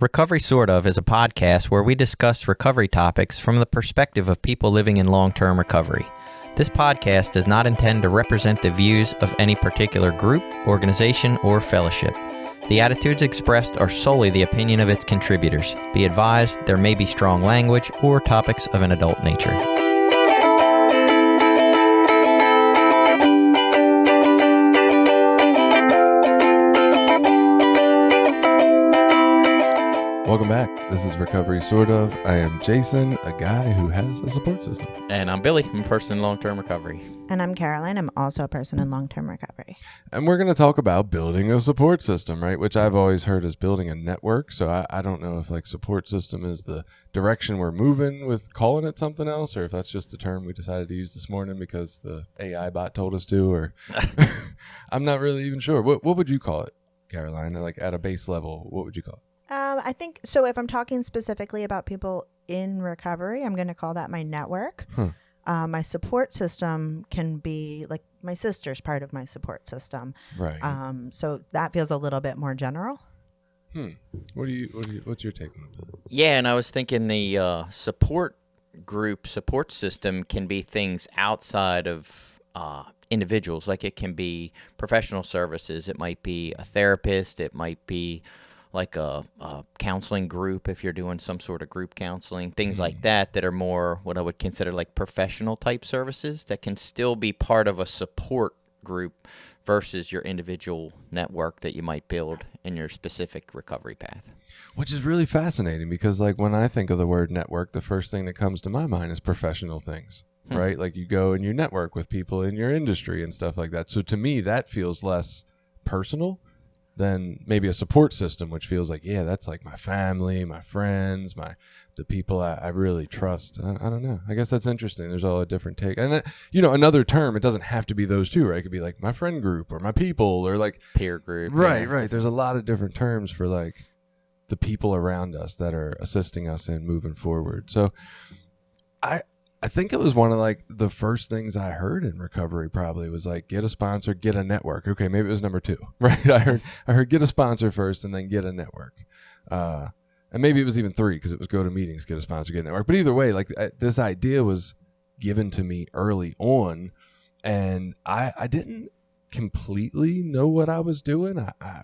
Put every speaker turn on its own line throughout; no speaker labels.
Recovery Sort Of is a podcast where we discuss recovery topics from the perspective of people living in long-term recovery. This podcast does not intend to represent the views of any particular group, organization, or fellowship. The attitudes expressed are solely the opinion of its contributors. Be advised, there may be strong language or topics of an adult nature.
Welcome back. This is Recovery Sort Of. I am Jason, a guy who has a support system.
And I'm Billy. I'm a person in long-term recovery.
And I'm Caroline. I'm also a person in long-term recovery.
And we're going to talk about building a support system, right? Which I've always heard as building a network. So I don't know if support system is the direction we're moving with calling it something else, or if that's just the term we decided to use this morning because the AI bot told us to, or I'm not really even sure. What would you call it, Caroline? At a base level, what would you call it?
I think, so if I'm talking specifically about people in recovery, I'm going to call that my network. My support system can be like my sister's part of my support system.
Right.
So that feels a little bit more general.
What's your take on that?
Yeah, and I was thinking the support system can be things outside of individuals. Like it can be professional services. It might be a therapist. It might be like a counseling group if you're doing some sort of group counseling, things like that are more what I would consider like professional type services that can still be part of a support group versus your individual network that you might build in your specific recovery path.
Which is really fascinating because when I think of the word network, the first thing that comes to my mind is professional things, right? Like you go and you network with people in your industry and stuff like that. So to me, that feels less personal than maybe a support system, which feels like, yeah, that's like my family, my friends, the people I really trust. I don't know. I guess that's interesting. There's all a different take. And, another term, it doesn't have to be those two, right? It could be like my friend group or my people or like
peer group.
Right, yeah. Right. There's a lot of different terms for like the people around us that are assisting us in moving forward. So I think it was one of the first things I heard in recovery probably was get a sponsor, get a network. Okay, maybe it was number 2, right? I heard get a sponsor first and then get a network. And maybe it was even 3 because it was go to meetings, get a sponsor, get a network. But either way, this idea was given to me early on and I didn't completely know what I was doing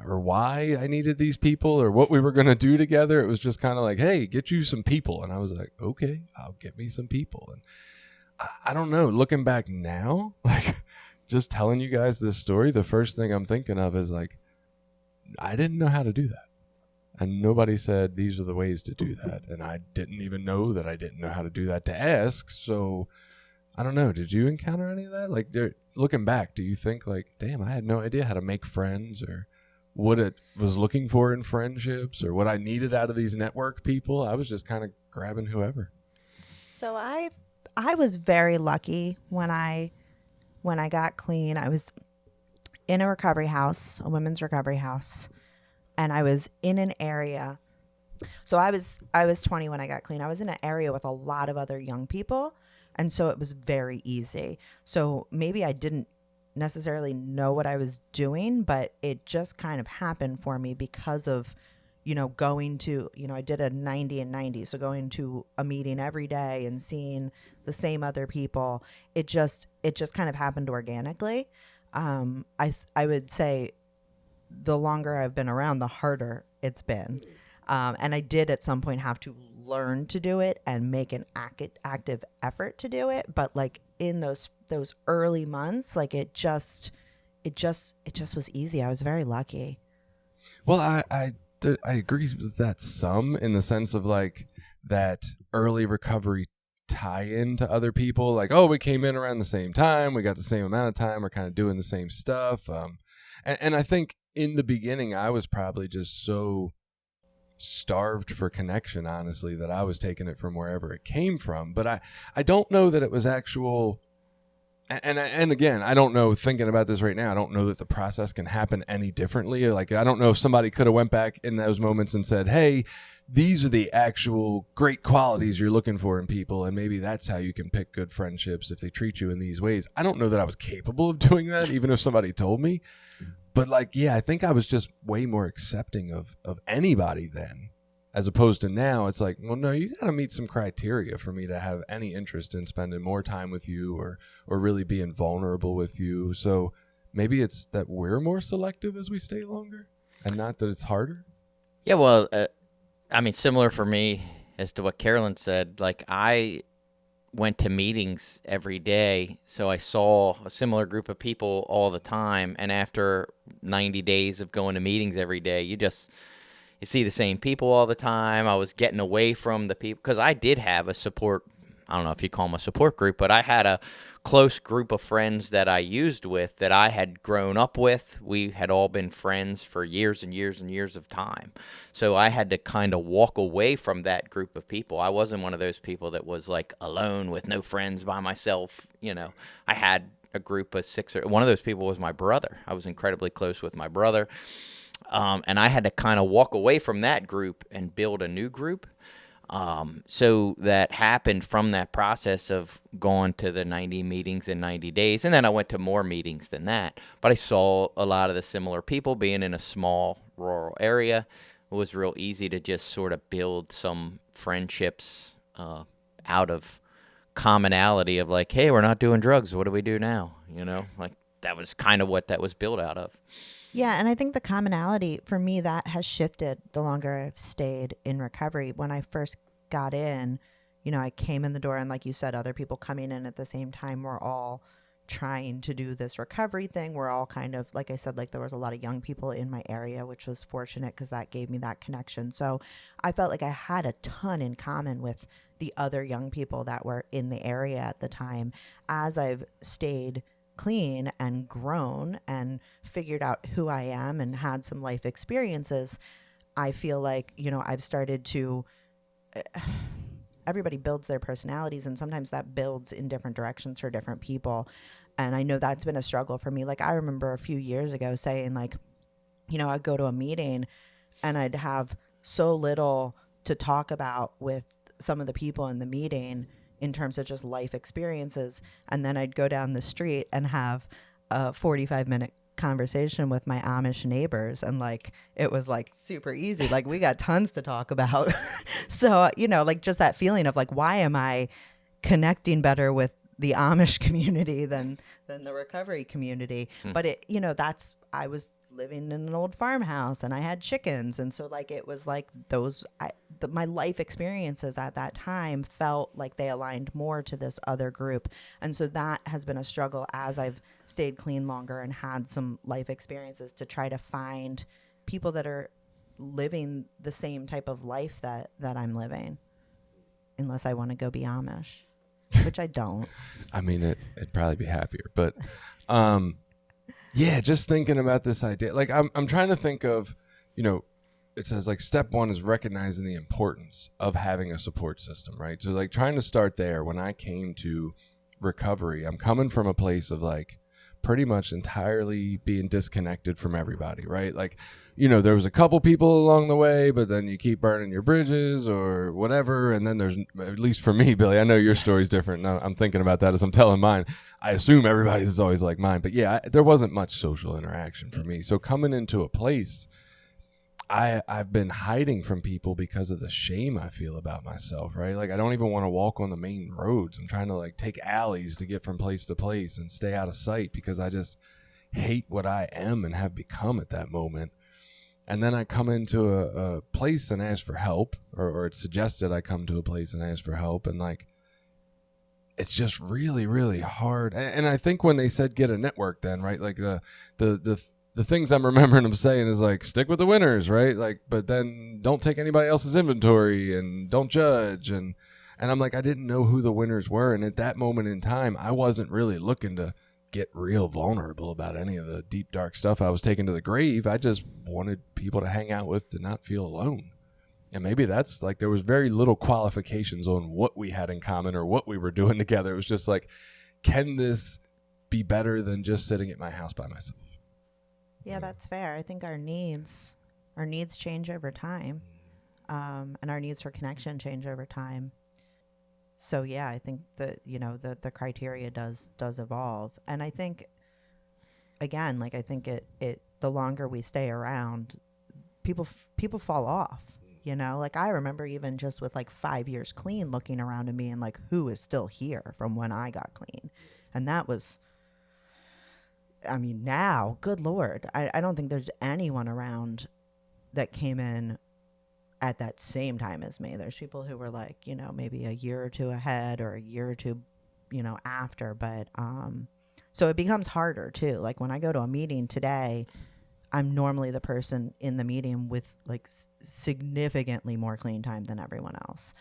or why I needed these people or what we were going to do together. It was just kind of like, hey, get you some people. And I was like, okay, I'll get me some people. And I don't know, looking back now, just telling you guys this story, the first thing I'm thinking of is I didn't know how to do that. And nobody said these are the ways to do that. And I didn't even know that I didn't know how to do that to ask. So I don't know. Did you encounter any of that? Looking back, do you think damn, I had no idea how to make friends or what it was looking for in friendships or what I needed out of these network people? I was just kind of grabbing whoever.
So I was very lucky when I got clean. I was in a recovery house, a women's recovery house, and I was in an area. So I was 20 when I got clean. I was in an area with a lot of other young people. And so it was very easy. So maybe I didn't necessarily know what I was doing, but it just kind of happened for me because of, going to, I did a 90 and 90. So going to a meeting every day and seeing the same other people, it just kind of happened organically. I would say the longer I've been around, the harder it's been. And I did at some point have to learn to do it and make an active effort to do it. But in those early months, it just was easy. I was very lucky.
Well, I agree with that some in the sense of that early recovery tie in to other people. We came in around the same time. We got the same amount of time. We're kind of doing the same stuff. And I think in the beginning, I was probably just so starved for connection, honestly, that I was taking it from wherever it came from. But I don't know that it was actual. And again, I don't know, thinking about this right now, I don't know that the process can happen any differently. I don't know if somebody could have went back in those moments and said, hey, these are the actual great qualities you're looking for in people. And maybe that's how you can pick good friendships if they treat you in these ways. I don't know that I was capable of doing that, even if somebody told me. But I think I was just way more accepting of anybody then. As opposed to now, it's like, well, no, you got to meet some criteria for me to have any interest in spending more time with you or really being vulnerable with you. So maybe it's that we're more selective as we stay longer and not that it's harder.
Yeah, well, I mean, similar for me as to what Carolyn said. Like, I went to meetings every day, so I saw a similar group of people all the time. And after 90 days of going to meetings every day, you see the same people all the time. I was getting away from the people because I did have a support. I don't know if you call them a support group, but I had a close group of friends that I used with that I had grown up with. We had all been friends for years and years and years of time. So I had to kind of walk away from that group of people. I wasn't one of those people that was like alone with no friends by myself. I had a group of 6 or one of those people was my brother. I was incredibly close with my brother. And I had to kind of walk away from that group and build a new group. So that happened from that process of going to the 90 meetings in 90 days. And then I went to more meetings than that. But I saw a lot of the similar people. Being in a small rural area, it was real easy to just sort of build some friendships out of commonality of like, hey, we're not doing drugs. What do we do now? Like that was kind of what that was built out of.
Yeah, and I think the commonality for me that has shifted the longer I've stayed in recovery. When I first got in, I came in the door and like you said, other people coming in at the same time, we're all trying to do this recovery thing. We're all kind of, like I said, like there was a lot of young people in my area, which was fortunate because that gave me that connection. So I felt like I had a ton in common with the other young people that were in the area at the time. As I've stayed clean and grown and figured out who I am and had some life experiences, I feel like, I've started to, everybody builds their personalities and sometimes that builds in different directions for different people. And I know that's been a struggle for me. Like I remember a few years ago saying like, I'd go to a meeting and I'd have so little to talk about with some of the people in the meeting in terms of just life experiences. And then I'd go down the street and have a 45-minute conversation with my Amish neighbors. And like, it was like super easy. Like we got tons to talk about. So, like just that feeling of like, why am I connecting better with the Amish community than the recovery community? But I was living in an old farmhouse and I had chickens. And so like, it was like my life experiences at that time felt like they aligned more to this other group. And so that has been a struggle as I've stayed clean longer and had some life experiences to try to find people that are living the same type of life that I'm living, unless I want to go be Amish, which I don't.
I mean, it'd probably be happier, but, yeah, just thinking about this idea, like I'm trying to think of, it says like step one is recognizing the importance of having a support system, right? So like trying to start there. When I came to recovery, I'm coming from a place of like pretty much entirely being disconnected from everybody, right? Like, there was a couple people along the way, but then you keep burning your bridges or whatever. And then there's, at least for me, Billy, I know your story's different. Now I'm thinking about that as I'm telling mine. I assume everybody's is always like mine, but yeah, there wasn't much social interaction for me. So coming into a place, I've been hiding from people because of the shame I feel about myself, right? Like I don't even want to walk on the main roads. I'm trying to like take alleys to get from place to place and stay out of sight because I just hate what I am and have become at that moment. And then I come into a place and ask for help, or it's suggested I come to a place and ask for help. And like, it's just really, really hard. And I think when they said get a network then, right? Like the things I'm remembering them saying is like, stick with the winners, right? Like, but then don't take anybody else's inventory and don't judge. And I'm like, I didn't know who the winners were. And at that moment in time, I wasn't really looking to get real vulnerable about any of the deep, dark stuff I was taking to the grave. I just wanted people to hang out with to not feel alone. And maybe that's like, there was very little qualifications on what we had in common or what we were doing together. It was just like, can this be better than just sitting at my house by myself?
Yeah, that's fair. I think our needs change over time, and our needs for connection change over time. So yeah, I think that the criteria does evolve, and I think again, like I think it the longer we stay around, people fall off. you know? Like, I remember even just with like 5 years clean, looking around at me and like, who is still here from when I got clean? And that was, I mean, now, good Lord, I don't think there's anyone around that came in at that same time as me. There's people who were like, you know, maybe a year or two ahead or a year or two, you know, after. But so it becomes harder too. Like when I go to a meeting today, I'm normally the person in the meeting with like significantly more clean time than everyone else,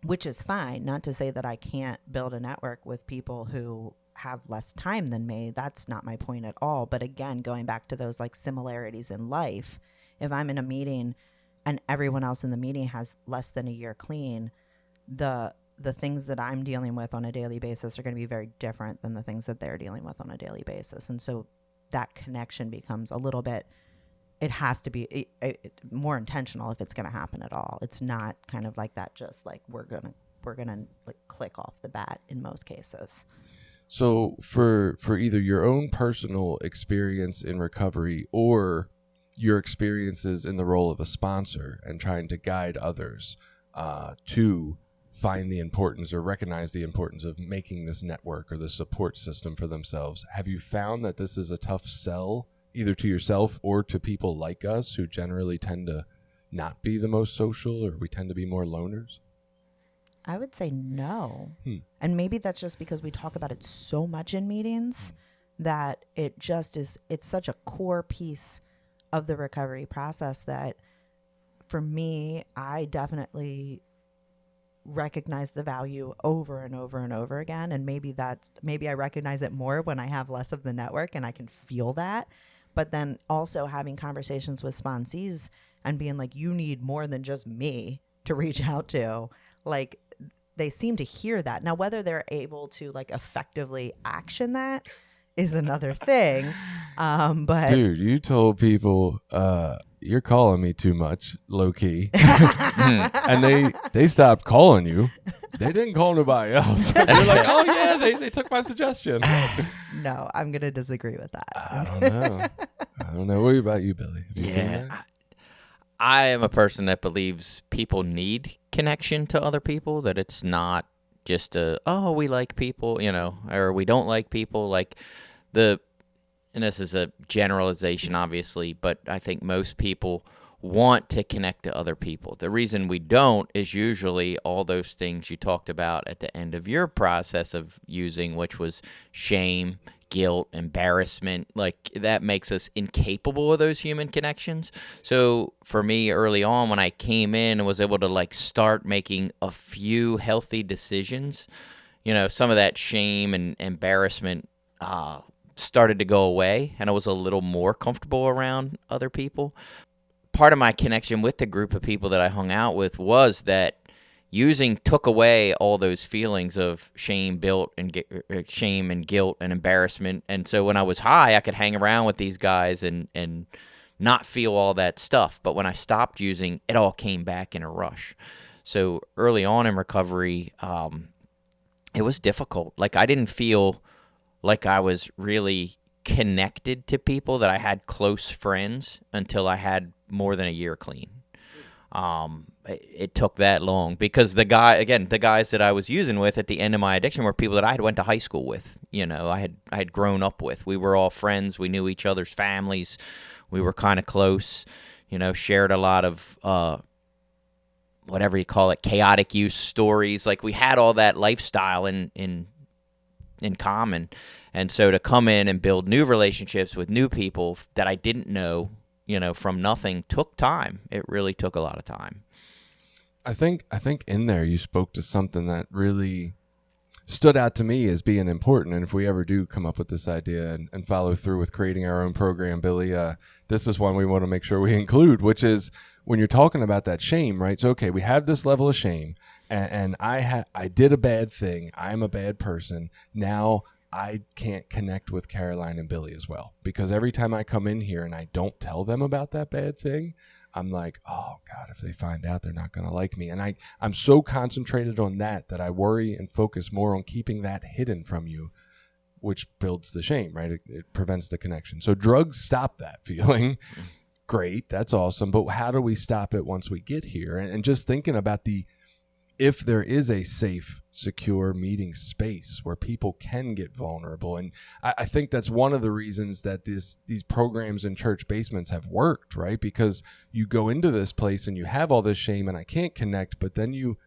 which is fine. Not to say that I can't build a network with people who have less time than me. That's not my point at all. But again, going back to those like similarities in life, if I'm in a meeting and everyone else in the meeting has less than a year clean, the things that I'm dealing with on a daily basis are going to be very different than the things that they're dealing with on a daily basis. And so that connection becomes a little bit, it has to be more intentional if it's going to happen at all. It's not kind of like that, just like we're going to like click off the bat in most cases.
So for either your own personal experience in recovery or your experiences in the role of a sponsor and trying to guide others to find the importance or recognize the importance of making this network or the support system for themselves, have you found that this is a tough sell either to yourself or to people like us who generally tend to not be the most social, or we tend to be more loners?
I would say no. And maybe that's just because we talk about it so much in meetings that it just is, it's such a core piece of the recovery process that for me, I definitely recognize the value over and over and over again. And maybe I recognize it more when I have less of the network and I can feel that. But then also having conversations with sponsees and being like, you need more than just me to reach out to, like, they seem to hear that. Now, whether they're able to like effectively action that is another thing. But
dude, you told people you're calling me too much, low key, and they stopped calling you. They didn't call nobody else. You're like, oh yeah, they took my suggestion.
No, I'm gonna disagree with that.
I don't know. What about you, Billy? Have you seen that?
I am a person that believes people need connection to other people, that it's not just we like people, you know, or we don't like people. Like and this is a generalization, obviously, but I think most people want to connect to other people. The reason we don't is usually all those things you talked about at the end of your process of using, which was shame, guilt, embarrassment. Like that makes us incapable of those human connections. So for me early on, when I came in and was able to like start making a few healthy decisions, you know, some of that shame and embarrassment started to go away, and I was a little more comfortable around other people. Part of my connection with the group of people that I hung out with was that using took away all those feelings of shame, guilt, and embarrassment. And so when I was high, I could hang around with these guys and not feel all that stuff. But when I stopped using, it all came back in a rush. So early on in recovery, it was difficult. Like I didn't feel like I was really connected to people, that I had close friends, until I had more than a year clean. It took that long because the guys that I was using with at the end of my addiction were people that I had went to high school with. You know, I had grown up with. We were all friends. We knew each other's families. We were kind of close. You know, shared a lot of whatever you call it, chaotic use stories. Like we had all that lifestyle in common. And so to come in and build new relationships with new people that I didn't know, you know, from nothing, took time. It really took a lot of time.
I think in there you spoke to something that really stood out to me as being important. And if we ever do come up with this idea and follow through with creating our own program, Billy, this is one we want to make sure we include, which is when you're talking about that shame, right? So, okay, we have this level of shame, and I did a bad thing. I'm a bad person. Now I can't connect with Caroline and Billy as well, because every time I come in here and I don't tell them about that bad thing, I'm like, oh God, if they find out, they're not going to like me. And I'm so concentrated on that I worry and focus more on keeping that hidden from you, which builds the shame, right? It prevents the connection. So drugs stop that feeling. great, that's awesome, but how do we stop it once we get here? And just thinking about if there is a safe, secure meeting space where people can get vulnerable. And I think that's one of the reasons that these programs in church basements have worked, right? Because you go into this place and you have all this shame and I can't connect, but then you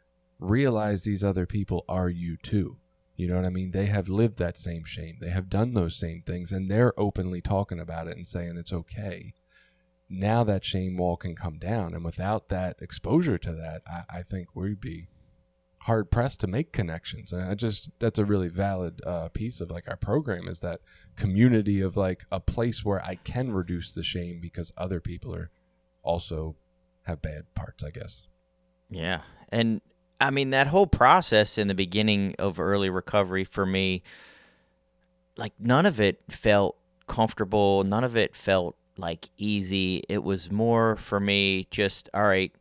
realize these other people are you too. You know what I mean? They have lived that same shame. They have done those same things, and they're openly talking about it and saying it's okay. Now that shame wall can come down. And without that exposure to that, I think we'd be hard pressed to make connections. And that's a really valid piece of like our program, is that community of like a place where I can reduce the shame because other people are also have bad parts, I guess.
Yeah. And I mean, that whole process in the beginning of early recovery for me, like none of it felt comfortable. None of it felt like easy. It was more for me just, all right,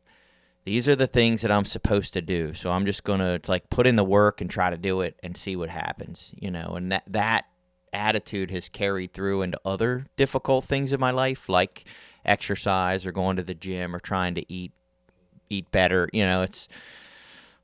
these are the things that I'm supposed to do. So I'm just going to like put in the work and try to do it and see what happens, you know, and that attitude has carried through into other difficult things in my life, like exercise or going to the gym or trying to eat better. You know, it's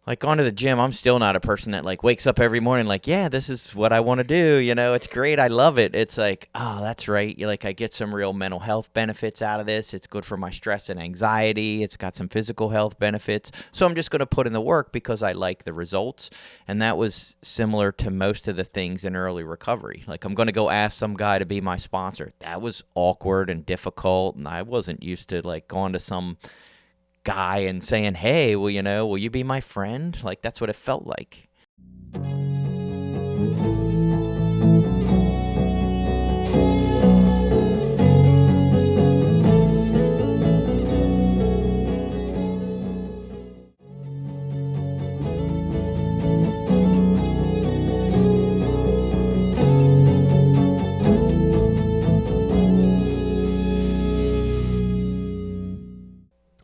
like going to the gym. I'm still not a person that like wakes up every morning like, yeah, this is what I want to do. You know, it's great. I love it. It's like, oh, that's right. You're like, I get some real mental health benefits out of this. It's good for my stress and anxiety. It's got some physical health benefits. So I'm just going to put in the work because I like the results. And that was similar to most of the things in early recovery. Like, I'm going to go ask some guy to be my sponsor. That was awkward and difficult. And I wasn't used to like going to some guy and saying, hey, well, you know, will you be my friend? Like, that's what it felt like.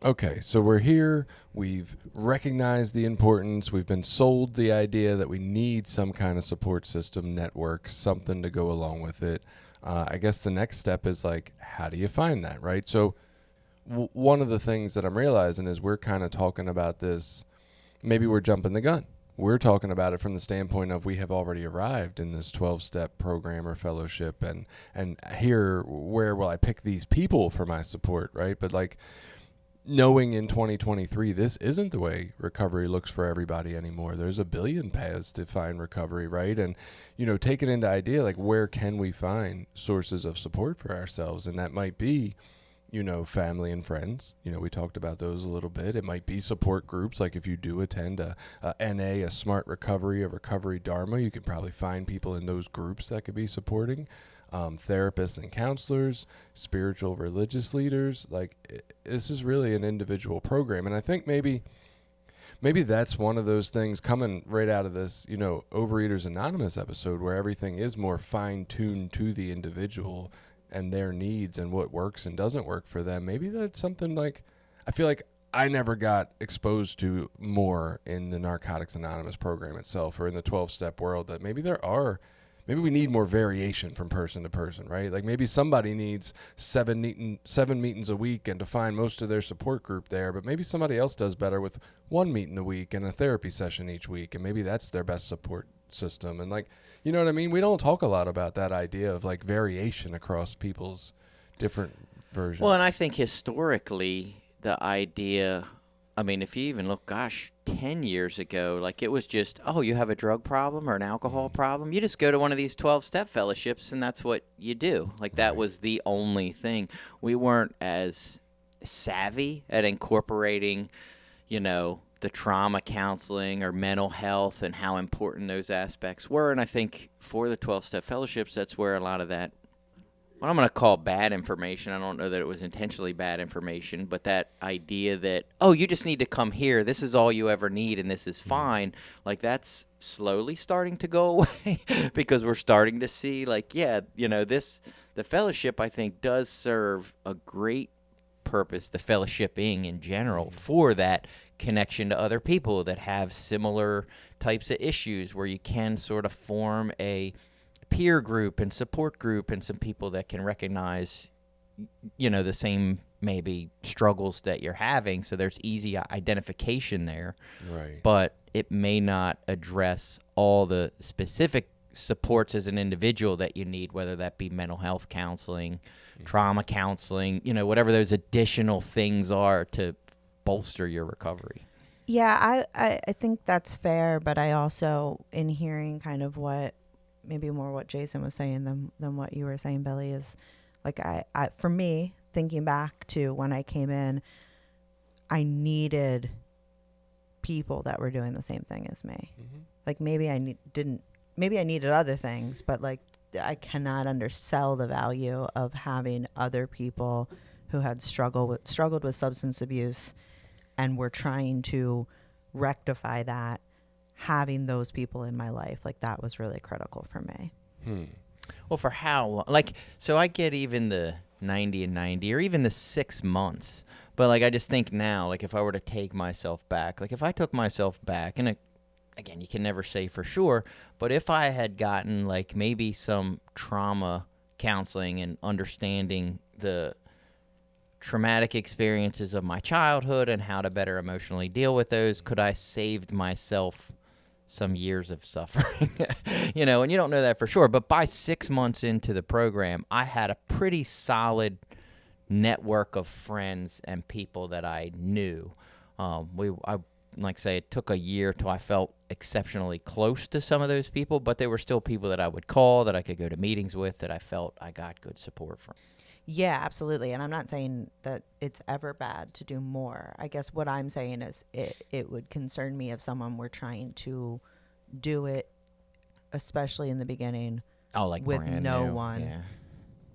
Okay, so we're here. We've recognized the importance. We've been sold the idea that we need some kind of support system, network, something to go along with it. I guess the next step is like, how do you find that, right? So one of the things that I'm realizing is we're kind of talking about this. Maybe we're jumping the gun. We're talking about it from the standpoint of we have already arrived in this 12-step program or fellowship, and here, where will I pick these people for my support, right? But like, knowing in 2023, this isn't the way recovery looks for everybody anymore. There's a billion paths to find recovery, right? And, you know, take it into idea, like, where can we find sources of support for ourselves? And that might be, you know, family and friends. You know, we talked about those a little bit. It might be support groups. Like if you do attend a NA, a Smart Recovery, a Recovery Dharma, you can probably find people in those groups that could be supporting. Therapists and counselors, spiritual religious leaders. Like, this is really an individual program. And I think maybe that's one of those things coming right out of this, you know, Overeaters Anonymous episode, where everything is more fine-tuned to the individual and their needs and what works and doesn't work for them. Maybe that's something like, I feel like I never got exposed to more in the Narcotics Anonymous program itself or in the 12-step world, that maybe we need more variation from person to person, right? Like maybe somebody needs seven meetings a week and to find most of their support group there, but maybe somebody else does better with one meeting a week and a therapy session each week, and maybe that's their best support system. And like, you know what I mean? We don't talk a lot about that idea of like variation across people's different versions.
Well, and I think historically, the idea, I mean, if you even look, 10 years ago, like it was just, oh, you have a drug problem or an alcohol problem, you just go to one of these 12-step fellowships and that's what you do. Like that was the only thing. We weren't as savvy at incorporating, you know, the trauma counseling or mental health and how important those aspects were. And I think for the 12-step fellowships, that's where a lot of that, what I'm going to call bad information, I don't know that it was intentionally bad information, but that idea that, oh, you just need to come here, this is all you ever need, and this is fine, like that's slowly starting to go away because we're starting to see, like, yeah, you know, the fellowship, I think, does serve a great purpose, the fellowshipping in general, for that connection to other people that have similar types of issues, where you can sort of form a peer group and support group and some people that can recognize, you know, the same maybe struggles that you're having, so there's easy identification there.
Right.
But it may not address all the specific supports as an individual that you need, whether that be mental health counseling, trauma counseling, whatever those additional things are to bolster your recovery.
Yeah, I think that's fair, but I also, in hearing kind of maybe more what Jason was saying than what you were saying, Billy, is like for me, thinking back to when I came in, I needed people that were doing the same thing as me. Like maybe maybe I needed other things, but like I cannot undersell the value of having other people who had struggled with substance abuse and were trying to rectify that. Having those people in my life, like that was really critical for me.
Well, for how long? Like, so I get even the 90 and 90 or even the 6 months. But like, I just think now, like if I were to take myself back, like if I took myself back, and again, you can never say for sure, but if I had gotten like maybe some trauma counseling and understanding the traumatic experiences of my childhood and how to better emotionally deal with those, could I saved myself some years of suffering? And you don't know that for sure. But by 6 months into the program, I had a pretty solid network of friends and people that I knew. I like say it took a year till I felt exceptionally close to some of those people, but they were still people that I would call, that I could go to meetings with, that I felt I got good support from.
Yeah, absolutely. And I'm not saying that it's ever bad to do more. I guess what I'm saying is it would concern me if someone were trying to do it, especially in the beginning,
Like
with
brand
no
new.
one,
Yeah.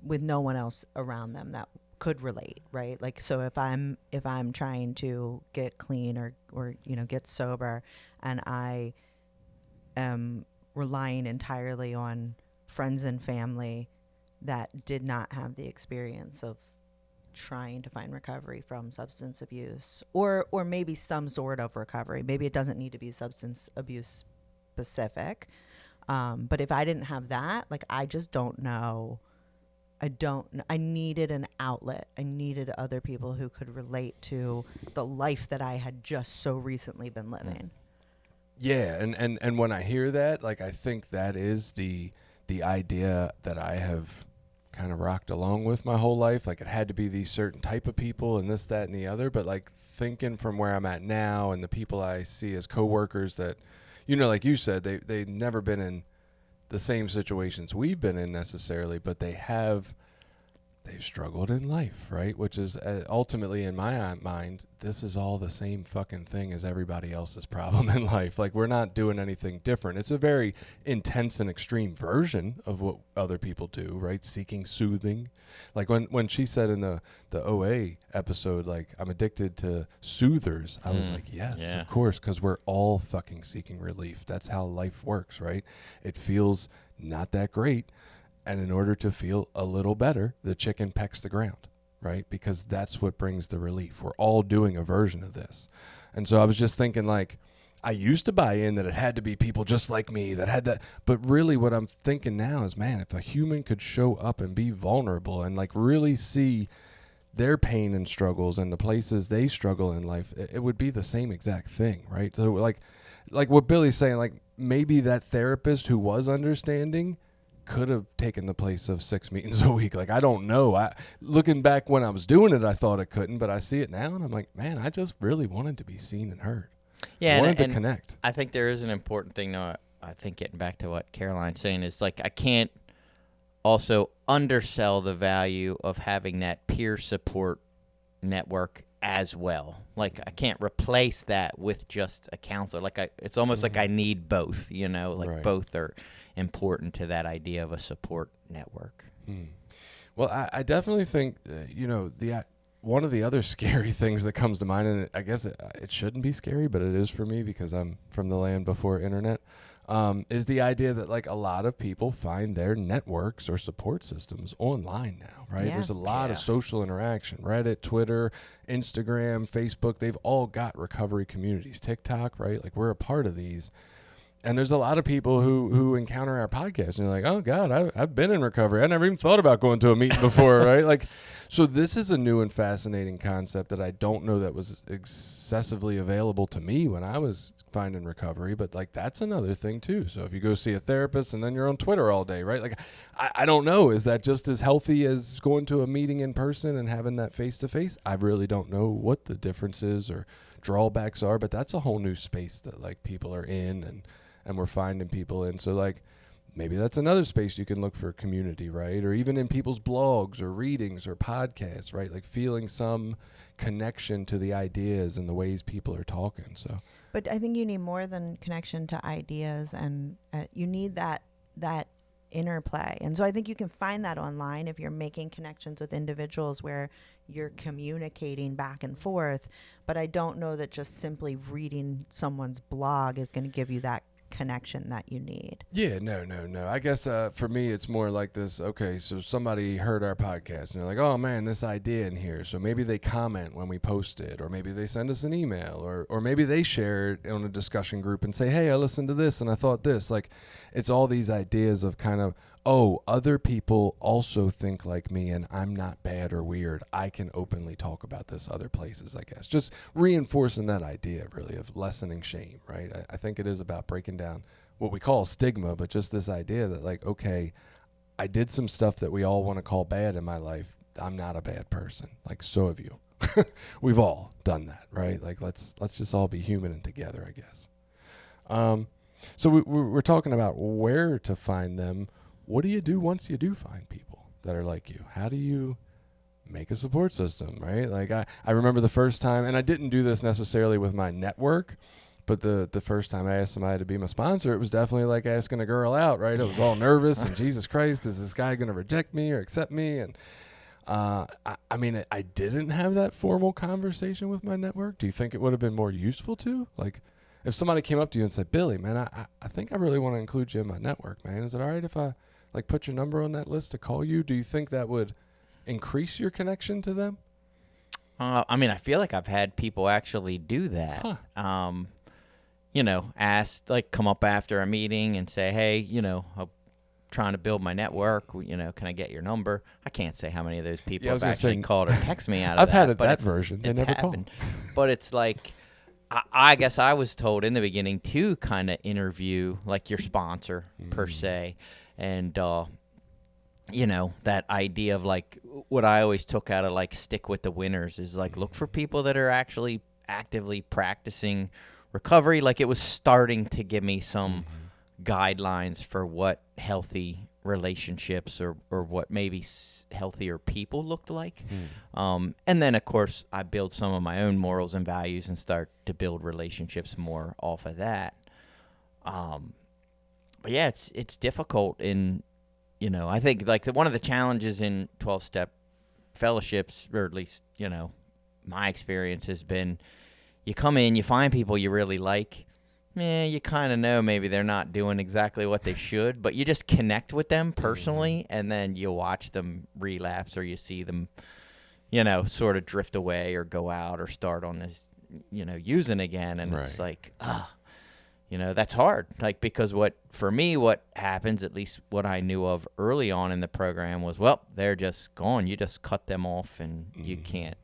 with no one else around them that could relate, right? Like, so if I'm trying to get clean or get sober, and I am relying entirely on friends and family that did not have the experience of trying to find recovery from substance abuse, or maybe some sort of recovery. Maybe it doesn't need to be substance abuse specific. But if I didn't have that, like, I just don't know. I needed an outlet. I needed other people who could relate to the life that I had just so recently been living.
Yeah, and when I hear that, like, I think that is the idea that I have kind of rocked along with my whole life. Like, it had to be these certain type of people and this, that, and the other. But like, thinking from where I'm at now and the people I see as coworkers that, like you said, they've never been in the same situations we've been in necessarily, but they've struggled in life, right? Which is ultimately, in my mind, this is all the same fucking thing as everybody else's problem in life. Like, we're not doing anything different. It's a very intense and extreme version of what other people do, right? Seeking soothing. Like when she said in the OA episode, like, I'm addicted to soothers, I was like, yes,
Yeah.
of course, because we're all fucking seeking relief. That's how life works, right? It feels not that great. And in order to feel a little better, the chicken pecks the ground, right? Because that's what brings the relief. We're all doing a version of this. And so I was just thinking, like, I used to buy in that it had to be people just like me that had that. But really what I'm thinking now is, man, if a human could show up and be vulnerable and like really see their pain and struggles and the places they struggle in life, it would be the same exact thing, right? So like what Billy's saying, like, maybe that therapist who was understanding could have taken the place of 6 meetings a week. Like, I don't know. Looking back when I was doing it, I thought it couldn't, but I see it now and I'm like, man, I just really wanted to be seen and heard.
Yeah,
I wanted to connect.
I think there is an important thing, though. I think getting back to what Caroline's saying is, like, I can't also undersell the value of having that peer support network as well. Like, I can't replace that with just a counselor. Like, it's almost like I need both, like
Right.
both are important to that idea of a support network.
Well, I definitely think, one of the other scary things that comes to mind, and I guess it shouldn't be scary, but it is for me because I'm from the land before internet, is the idea that, like, a lot of people find their networks or support systems online now, right?
Yeah.
There's a lot of social interaction. Reddit, Twitter, Instagram, Facebook, they've all got recovery communities. TikTok, right? Like, we're a part of these. And there's a lot of people who encounter our podcast and you're like, oh God, I've been in recovery. I never even thought about going to a meeting before, right? Like, so this is a new and fascinating concept that I don't know that was excessively available to me when I was finding recovery, but like that's another thing too. So if you go see a therapist and then you're on Twitter all day, right? Like, I don't know. Is that just as healthy as going to a meeting in person and having that face-to-face? I really don't know what the difference is or drawbacks are, but that's a whole new space that like people are in and we're finding people in. So like maybe that's another space you can look for community, right? Or even in people's blogs or readings or podcasts, right? Like feeling some connection to the ideas and the ways people are talking. So,
but I think you need more than connection to ideas, and you need that interplay. And so I think you can find that online if you're making connections with individuals where you're communicating back and forth. But I don't know that just simply reading someone's blog is going to give you that connection that you need.
Yeah, no. I guess for me, it's more like this. Okay, so somebody heard our podcast and they're like, oh man, this idea in here. So maybe they comment when we post it, or maybe they send us an email, or maybe they share it on a discussion group and say, hey, I listened to this and I thought this. Like, it's all these ideas of kind of, oh, other people also think like me and I'm not bad or weird. I can openly talk about this other places, I guess. Just reinforcing that idea, really, of lessening shame, right? I think it is about breaking down what we call stigma, but just this idea that, like, okay, I did some stuff that we all want to call bad in my life. I'm not a bad person. Like, so have you. We've all done that, right? Like, let's just all be human and together, I guess. So we're talking about where to find them. What do you do once you do find people that are like you? How do you make a support system, right? Like I remember the first time, and I didn't do this necessarily with my network, but the first time I asked somebody to be my sponsor, it was definitely like asking a girl out, right? I was all nervous and Jesus Christ, is this guy going to reject me or accept me? And I mean, I didn't have that formal conversation with my network. Do you think it would have been more useful to? Like, if somebody came up to you and said, Billy, man, I think I really want to include you in my network, man. Is it all right if I like put your number on that list to call you? Do you think that would increase your connection to them?
I mean, I feel like I've had people actually do that.
Huh.
You know, come up after a meeting and say, hey, you know, I'm trying to build my network. You know, can I get your number? I can't say how many of those people have actually called or text me out of
I've
that.
had that version. They never called.
But it's like, I guess I was told in the beginning to kind of interview like your sponsor per se. And, you know, that idea of like what I always took out of like stick with the winners is like look for people that are actually actively practicing recovery. Like it was starting to give me some guidelines for what healthy relationships or what maybe healthier people looked like. And then, of course, I build some of my own morals and values and start to build relationships more off of that. But yeah, it's difficult in, you know, I think like one of the challenges in 12-step fellowships, or at least, you know, my experience has been you come in, you find people you really like. You kind of know maybe they're not doing exactly what they should, but you just connect with them personally, and then you watch them relapse or you see them, you know, sort of drift away or go out or start on this, you know, using again. And it's like, you know, that's hard. Like, because what happens, at least what I knew of early on in the program was, well, they're just gone. You just cut them off and you can't,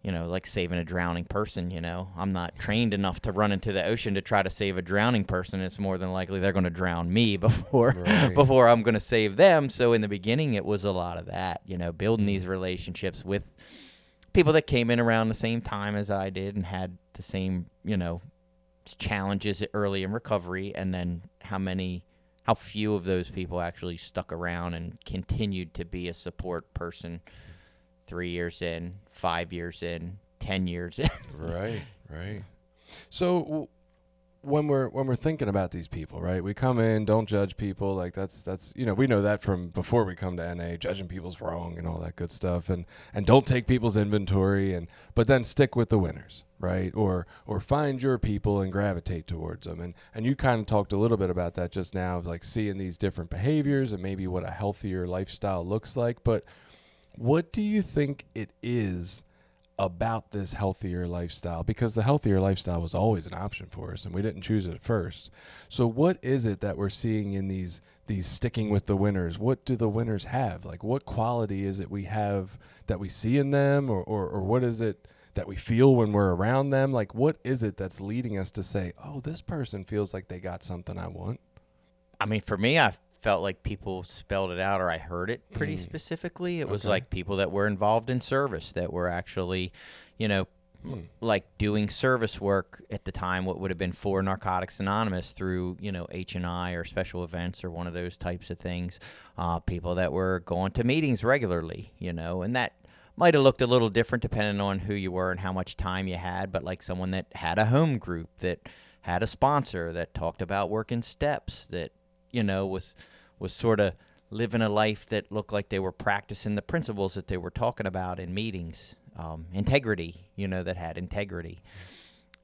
you know, like saving a drowning person, you know. I'm not trained enough to run into the ocean to try to save a drowning person. It's more than likely they're going to drown me before I'm going to save them. So in the beginning, it was a lot of that, you know, building these relationships with people that came in around the same time as I did and had the same, you know, challenges early in recovery, and then how few of those people actually stuck around and continued to be a support person 3 years in, 5 years in, 10 years in.
Right. So when we're thinking about these people, right? We come in, don't judge people. Like that's you know, we know that from before we come to NA, judging people's wrong and all that good stuff, and don't take people's inventory, but then stick with the winners, right? Or find your people and gravitate towards them. And you kind of talked a little bit about that just now, of like seeing these different behaviors and maybe what a healthier lifestyle looks like. But what do you think it is about this healthier lifestyle, because the healthier lifestyle was always an option for us and we didn't choose it at first. So what is it that we're seeing in these sticking with the winners? What do the winners have? Like, what quality is it we have that we see in them, or what is it that we feel when we're around them? Like, what is it that's leading us to say, oh, this person feels like they got something I want?
I mean, for me, I felt like people spelled it out, or I heard it pretty specifically. It was like people that were involved in service, that were actually, like doing service work at the time, what would have been for Narcotics Anonymous through, H&I or special events or one of those types of things. People that were going to meetings regularly, and that might have looked a little different depending on who you were and how much time you had, but like someone that had a home group, that had a sponsor, that talked about working steps, that, was sort of living a life that looked like they were practicing the principles that they were talking about in meetings. Integrity, that had integrity.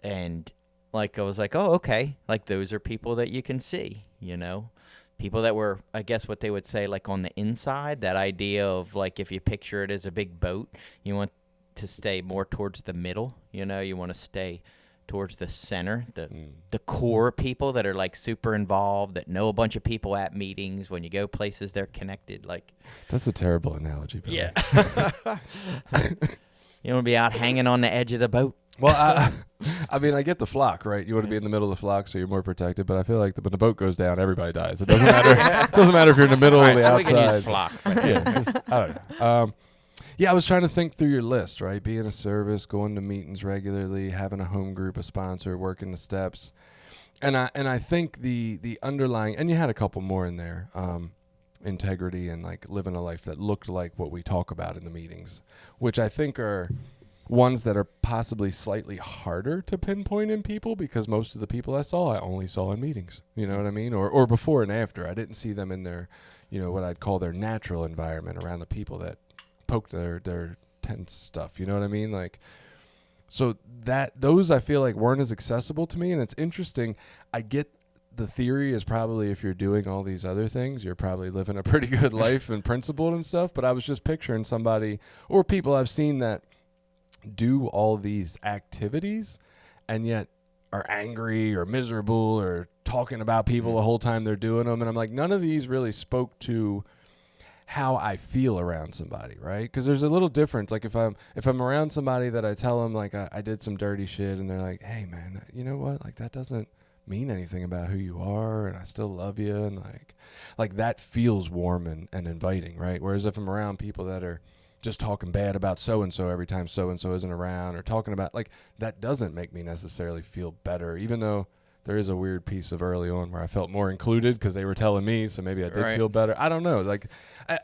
And like, I was like, oh, okay. Like, those are people that you can see, people that were, I guess what they would say, like on the inside, that idea of like, if you picture it as a big boat, you want to stay more towards the middle, you want to stay towards the center, the core people that are like super involved, that know a bunch of people at meetings. When you go places, they're connected. Like,
that's a terrible analogy, Billy.
Yeah. You want to be out hanging on the edge of the boat.
Well, I mean, I get the flock, right? You want to be in the middle of the flock so you're more protected. But I feel like when the boat goes down, everybody dies. It doesn't matter. It doesn't matter if you're in the middle or the
so
outside.
We can use flock.
I don't know. Yeah, I was trying to think through your list, right? Being a service, going to meetings regularly, having a home group, a sponsor, working the steps. And I think the underlying, and you had a couple more in there, integrity and like living a life that looked like what we talk about in the meetings, which I think are ones that are possibly slightly harder to pinpoint in people, because most of the people I only saw in meetings. You know what I mean? Or before and after. I didn't see them in their, what I'd call their natural environment around the people that poked their tense stuff. You know what I mean? Like, so those I feel like weren't as accessible to me. And it's interesting. I get the theory is probably if you're doing all these other things, you're probably living a pretty good life and principled and stuff. But I was just picturing somebody or people I've seen that do all these activities and yet are angry or miserable or talking about people the whole time they're doing them. And I'm like, none of these really spoke to how I feel around somebody, right? Because there's a little difference. Like if I'm around somebody that I tell them like I did some dirty shit and they're like, hey man, you know what? Like that doesn't mean anything about who you are and I still love you, and like that feels warm and inviting, right? Whereas if I'm around people that are just talking bad about so-and-so every time so-and-so isn't around, or talking about like that doesn't make me necessarily feel better, even though there is a weird piece of early on where I felt more included because they were telling me, so maybe I did feel better. I don't know. Like,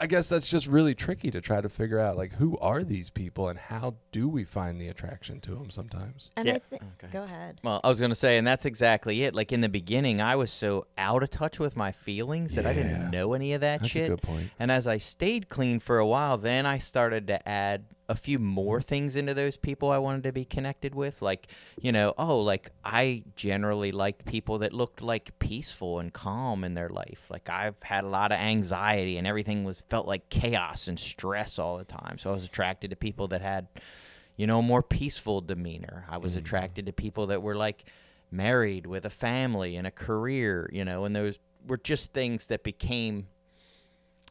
I guess that's just really tricky to try to figure out, like, who are these people and how do we find the attraction to them sometimes?
And
Yeah.
I think, go ahead.
Well, I was going to say, and that's exactly it. Like in the beginning, I was so out of touch with my feelings that I didn't know any of that shit.
That's a good point.
And as I stayed clean for a while, then I started to add a few more things into those people I wanted to be connected with. Like, like I generally liked people that looked like peaceful and calm in their life. Like I've had a lot of anxiety and everything felt like chaos and stress all the time. So I was attracted to people that had, a more peaceful demeanor. I was attracted to people that were like married with a family and a career, and those were just things that became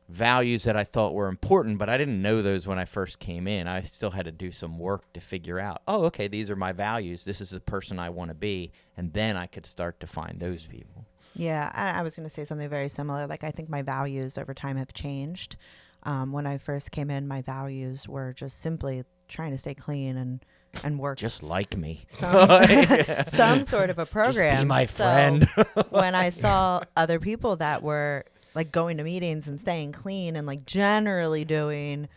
values that I thought were important, but I didn't know those when I first came in. I still had to do some work to figure out, oh, okay, these are my values. This is the person I want to be. And then I could start to find those people.
Yeah, I was going to say something very similar. Like, I think my values over time have changed. When I first came in, my values were just simply trying to stay clean and work.
Just like me.
Some sort of a program.
Just be my friend.
When I saw other people that were like going to meetings and staying clean and like generally doing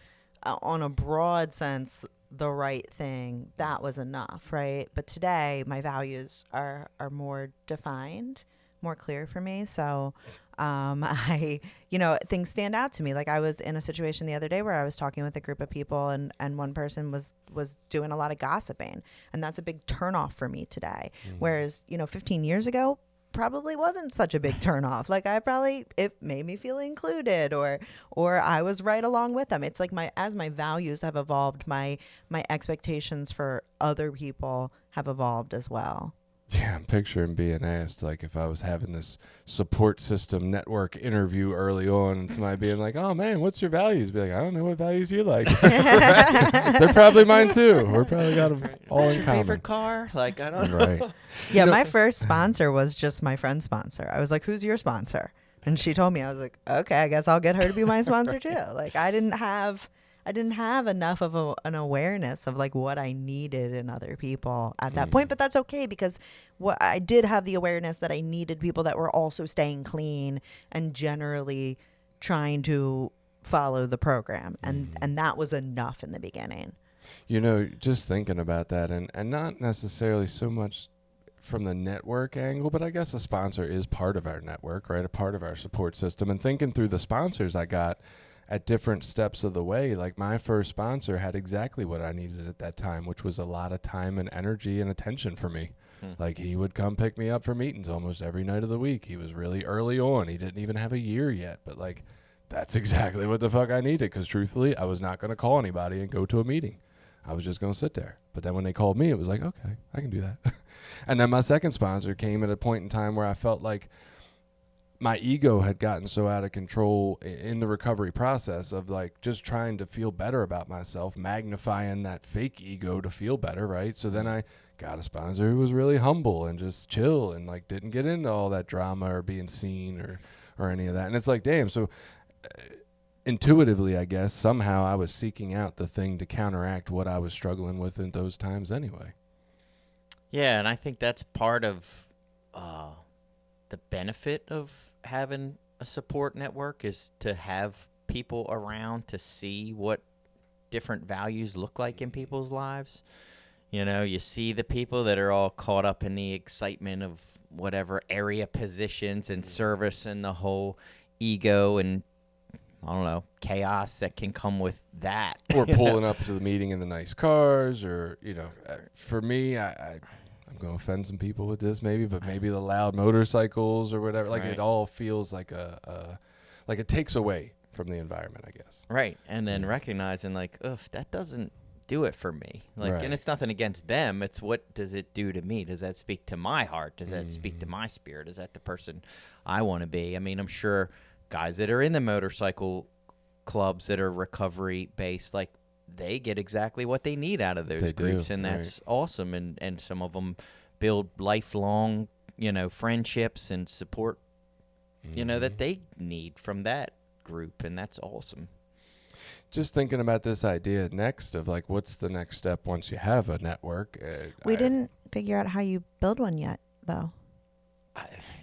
on a broad sense the right thing, that was enough, right? But today my values are more defined, more clear for me. So I things stand out to me. Like I was in a situation the other day where I was talking with a group of people and one person was doing a lot of gossiping, and that's a big turnoff for me today. Whereas 15 years ago, probably wasn't such a big turnoff. Like it made me feel included, or I was right along with them. It's like as my values have evolved, my expectations for other people have evolved as well.
Yeah, I'm picturing being asked, like, if I was having this support system network interview early on and somebody being like, oh, man, what's your values? Be like, I don't know what values you like. They're probably mine, too. We're probably got them all
What's
in
your
common.
favorite car? Like, I don't know.
Right.
Yeah, my first sponsor was just my friend's sponsor. I was like, who's your sponsor? And she told me. I was like, okay, I guess I'll get her to be my sponsor, too. Like, I didn't have enough of an awareness of like what I needed in other people at that point, but that's okay, because what I did have the awareness that I needed people that were also staying clean and generally trying to follow the program, and that was enough in the beginning.
You know, just thinking about that, and not necessarily so much from the network angle, but I guess a sponsor is part of our network, right? A part of our support system. And thinking through the sponsors I got at different steps of the way, like my first sponsor had exactly what I needed at that time, which was a lot of time and energy and attention for me. Like, he would come pick me up for meetings almost every night of the week. He was really early on. He didn't even have a year yet, but like, that's exactly what the fuck I needed, because truthfully, I was not going to call anybody and go to a meeting. I was just going to sit there. But then when they called me, it was like, okay, I can do that. And then my second sponsor came at a point in time where I felt like my ego had gotten so out of control in the recovery process of like just trying to feel better about myself, magnifying that fake ego to feel better, right? So then I got a sponsor who was really humble and just chill and like didn't get into all that drama or being seen or any of that. And it's like, damn, so intuitively, I guess, somehow I was seeking out the thing to counteract what I was struggling with in those times anyway.
Yeah, and I think that's part of the benefit of having a support network, is to have people around to see what different values look like in people's lives. You know, you see the people that are all caught up in the excitement of whatever area positions and service and the whole ego and, I don't know, chaos that can come with that.
Or pulling up to the meeting in the nice cars, or, you know, for me, I'm going to offend some people with this maybe, but maybe the loud motorcycles or whatever. Like, it all feels like like it takes away from the environment, I guess.
Right. And then recognizing like, ugh, that doesn't do it for me. Like,
Right.
And it's nothing against them. It's what does it do to me? Does that speak to my heart? Does that speak to my spirit? Is that the person I want to be? I mean, I'm sure guys that are in the motorcycle clubs that are recovery based, like, they get exactly what they need out of those
They
groups,
do,
and that's
right.
awesome. And some of them build lifelong, you know, friendships and support, you know, that they need from that group, and that's awesome.
Just thinking about this idea next of like, what's the next step once you have a network?
We didn't figure out how you build one yet, though.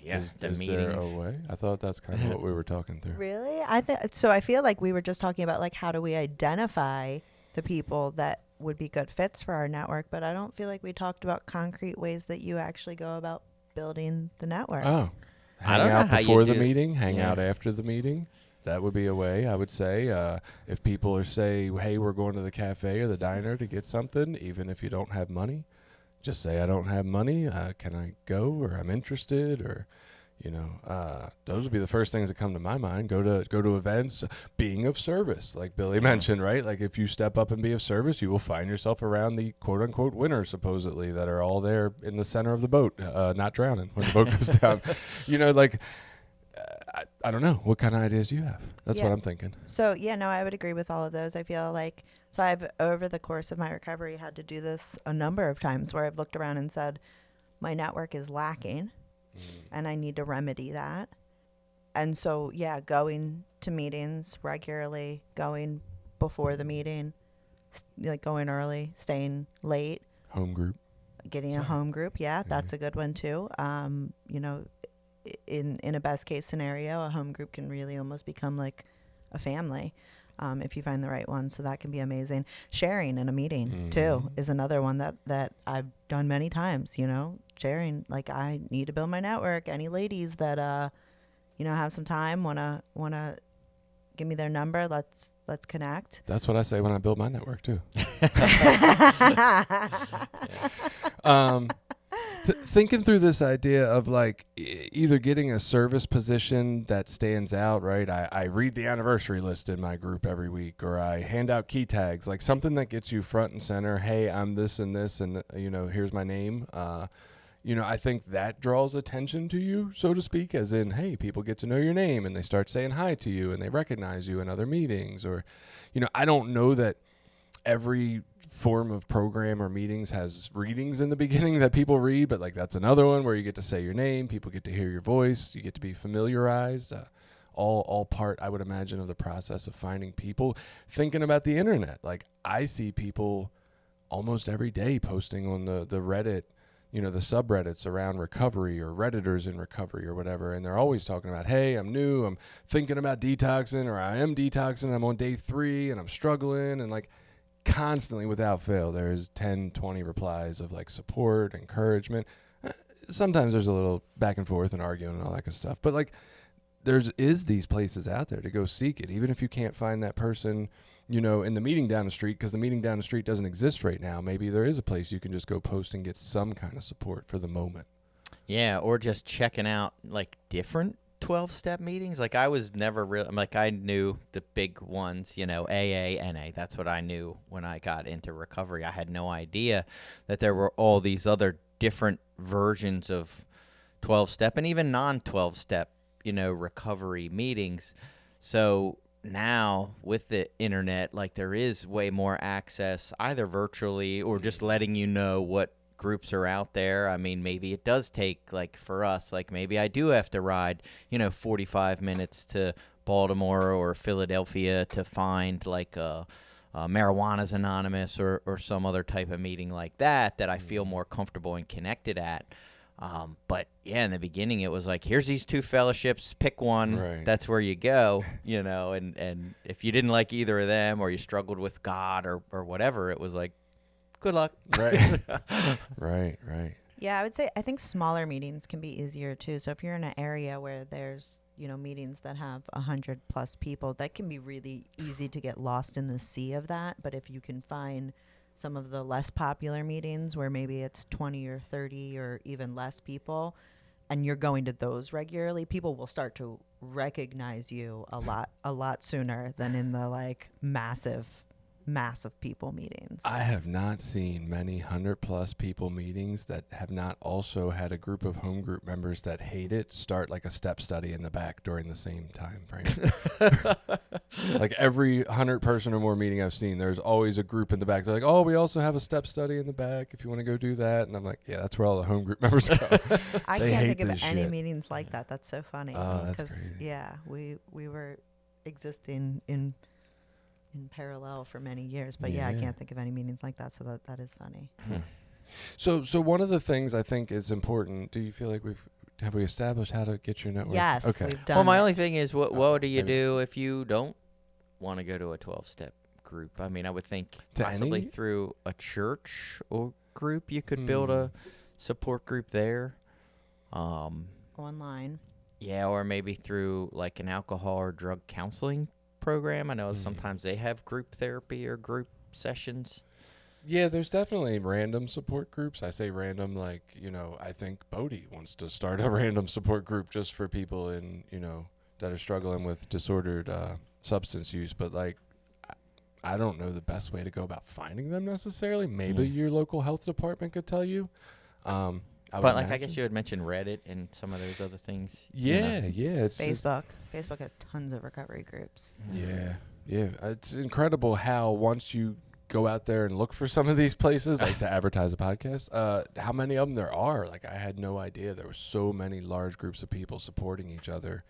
Yeah,
Is
the
there
meetings.
a way? I thought that's kind of what we were talking through.
Really? So. I feel like we were just talking about like, how do we identify the people that would be good fits for our network, but I don't feel like we talked about concrete ways that you actually go about building the network.
Oh,
I
hang
don't know
out
how you
before the
do-
meeting, hang
Yeah.
out after the meeting. That would be a way, I would say. If people are say, hey, we're going to the cafe or the diner to get something, even if you don't have money, just say, I don't have money. Can I go? Or I'm interested? Or, you know, those would be the first things that come to my mind. Go to events, being of service, like Billy mentioned, right? Like, if you step up and be of service, you will find yourself around the quote unquote winners, supposedly, that are all there in the center of the boat, not drowning when the boat goes down. You know, like, I don't know. What kind of ideas do you have? That's
Yeah.
what I'm thinking.
So, yeah, no, I would agree with all of those. I feel like, so I've, over the course of my recovery, had to do this a number of times where I've looked around and said, my network is lacking and I need to remedy that. And so, yeah, going to meetings regularly, going before the meeting, like going early, staying late,
Home group.
getting a home group. Yeah, that's a good one too. You know, in a best case scenario, a home group can really almost become like a family, if you find the right one. So that can be amazing. Sharing in a meeting too is another one that I've done many times. You know, sharing, like, I need to build my network. Any ladies that you know, have some time, wanna give me their number, let's connect.
That's what I say when I build my network too. Thinking through this idea of like, either getting a service position that stands out, right? I read the anniversary list in my group every week, or I hand out key tags, like something that gets you front and center. Hey, I'm this and this, and here's my name. I think that draws attention to you, so to speak, as in, hey, people get to know your name and they start saying hi to you and they recognize you in other meetings. Or, I don't know that every form of program or meetings has readings in the beginning that people read, but like that's another one where you get to say your name, people get to hear your voice, you get to be familiarized. All part, I would imagine, of the process of finding people. Thinking about the internet, like I see people almost every day posting on the Reddit, the subreddits around recovery, or Redditors in recovery or whatever. And they're always talking about, hey, I'm new, I'm thinking about detoxing, or I am detoxing, I'm on day 3 and I'm struggling. And like constantly without fail, there's 10, 20 replies of like support, encouragement. Sometimes there's a little back and forth and arguing and all that good stuff. But like is these places out there to go seek it, even if you can't find that person, in the meeting down the street, because the meeting down the street doesn't exist right now. Maybe there is a place you can just go post and get some kind of support for the moment.
Yeah, or just checking out like different 12-step meetings. Like I was never real. Like I knew the big ones, AA, NA. That's what I knew when I got into recovery. I had no idea that there were all these other different versions of 12-step and even non-12-step, recovery meetings. So now with the internet, like there is way more access, either virtually or just letting you know what groups are out there. I mean, maybe it does take, like for us, like maybe I do have to ride 45 minutes to Baltimore or Philadelphia to find like a Marijuana's Anonymous or some other type of meeting like that I feel more comfortable and connected at. But yeah, in the beginning it was like, here's these 2 fellowships, pick one,
right.
That's where you go, and if you didn't like either of them, or you struggled with God or whatever, it was like, good luck.
Right. right.
Yeah, I think smaller meetings can be easier too. So if you're in an area where there's, meetings that have 100+ people, that can be really easy to get lost in the sea of that. But if you can find some of the less popular meetings where maybe it's 20 or 30 or even less people, and you're going to those regularly, people will start to recognize you a lot sooner than in the like massive people meetings.
I have not seen many 100+ people meetings that have not also had a group of home group members that hate it start like a step study in the back during the same time frame. Like every 100-person or more meeting I've seen, there's always a group in the back. They're like, oh, we also have a step study in the back if you want to go do that. And I'm like, yeah, that's where all the home group members go.
I can't think of any meetings like that. That's so funny.
Oh, that's crazy.
Yeah, we were existing in parallel for many years, but yeah, I can't think of any meetings like that. So that is funny.
So one of the things I think is important. Do you feel like have we established how to get your network?
Yes.
Okay.
We've done
Well, my
it.
only thing is, what do you do if you don't want to go to a 12-step group? I mean, I would think possibly through a church or group, you could build a support group there.
Online.
Yeah, or maybe through like an alcohol or drug counseling program. I know sometimes they have group therapy or group sessions.
Yeah, there's definitely random support groups. I say random, like, I think Bodie wants to start a random support group just for people that are struggling with disordered substance use. But like, I don't know the best way to go about finding them necessarily. Maybe your local health department could tell you.
I guess you had mentioned Reddit and some of those other things.
Yeah, it's
Facebook. Facebook has tons of recovery groups.
Yeah. It's incredible how once you go out there and look for some of these places, like to advertise a podcast, how many of them there are. Like I had no idea there were so many large groups of people supporting each other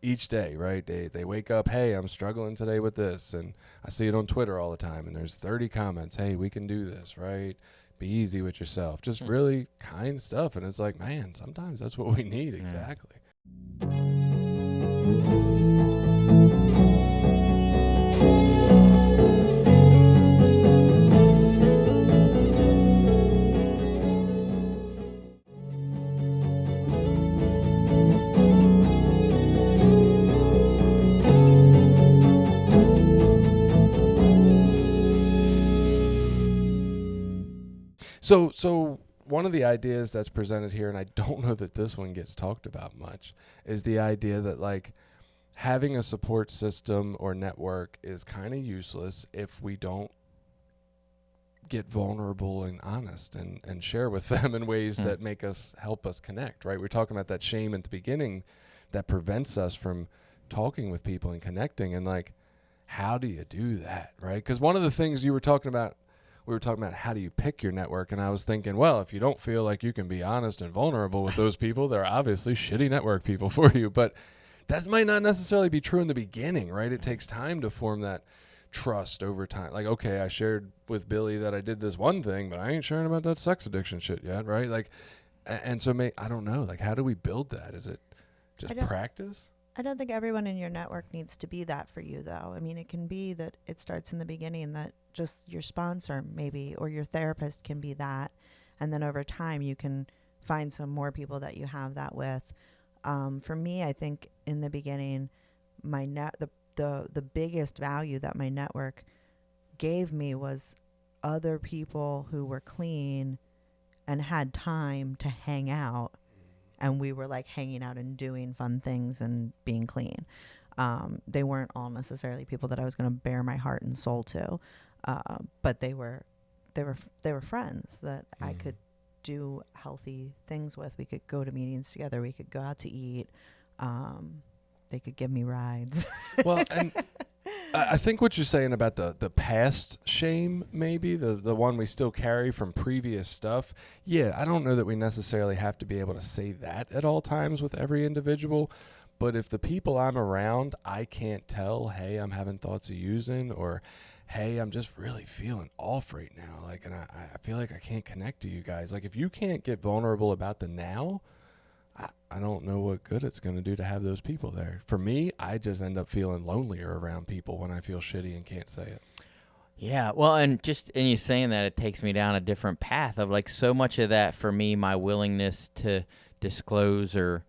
each day, right? They wake up, hey, I'm struggling today with this. And I see it on Twitter all the time. And there's 30 comments, hey, we can do this, right? Be easy with yourself. Just really kind stuff. And it's like, man, sometimes that's what we need. Exactly. So one of the ideas that's presented here, and I don't know that this one gets talked about much, is the idea that like having a support system or network is kind of useless if we don't get vulnerable and honest and share with them in ways that help us connect, right? We're talking about that shame at the beginning that prevents us from talking with people and connecting. And like, how do you do that, right? Because one of the things we were talking about how do you pick your network? And I was thinking, well, if you don't feel like you can be honest and vulnerable with those people, they're obviously shitty network people for you. But that might not necessarily be true in the beginning, right? It takes time to form that trust over time. Like, okay, I shared with Billy that I did this one thing, but I ain't sharing about that sex addiction shit yet, right? Like, and so I don't know, like, how do we build that? Is it just practice?
I don't think everyone in your network needs to be that for you, though. I mean, it can be that it starts in the beginning, that just your sponsor maybe or your therapist can be that, and then over time you can find some more people that you have that with. For me, I think in the beginning, the biggest value that my network gave me was other people who were clean and had time to hang out, and we were like hanging out and doing fun things and being clean. They weren't all necessarily people that I was going to bare my heart and soul to, but they were friends that I could do healthy things with. We could go to meetings together. We could go out to eat. They could give me rides.
Well, and I think what you're saying about the past shame, maybe the one we still carry from previous stuff. Yeah, I don't know that we necessarily have to be able to say that at all times with every individual. But if the people I'm around, I can't tell, hey, I'm having thoughts of using, or hey, I'm just really feeling off right now. Like, and I feel like I can't connect to you guys. Like, if you can't get vulnerable about the now, I don't know what good it's going to do to have those people there. For me, I just end up feeling lonelier around people when I feel shitty and can't say it.
Yeah, well, and you saying that, it takes me down a different path of like so much of that for me, my willingness to disclose or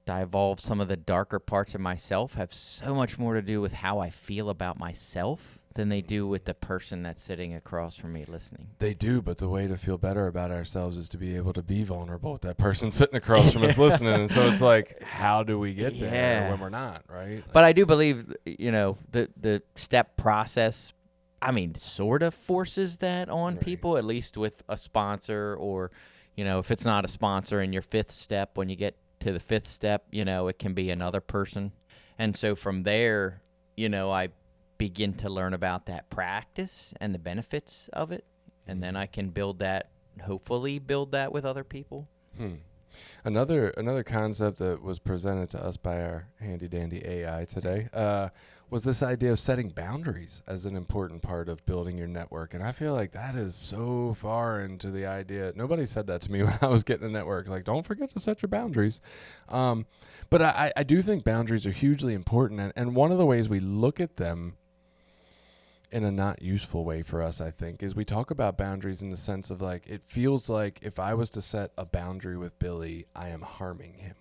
divulge some of the darker parts of myself have so much more to do with how I feel about myself than they do with the person that's sitting across from me listening.
They do, but the way to feel better about ourselves is to be able to be vulnerable with that person sitting across from us listening. And so it's like, how do we get there when we're not, right? Like,
but I do believe, the step process, I mean, sort of forces that on people, at least with a sponsor, or, if it's not a sponsor in your fifth step, when you get to the fifth step, it can be another person. And so from there, I begin to learn about that practice and the benefits of it, and then I can hopefully build that with other people.
Another concept that was presented to us by our handy dandy AI today was this idea of setting boundaries as an important part of building your network. And I feel like that is so far into the idea. Nobody said that to me when I was getting a network. Like, don't forget to set your boundaries. But I do think boundaries are hugely important. And one of the ways we look at them in a not useful way for us, I think, is we talk about boundaries in the sense of like, it feels like if I was to set a boundary with Billy, I am harming him,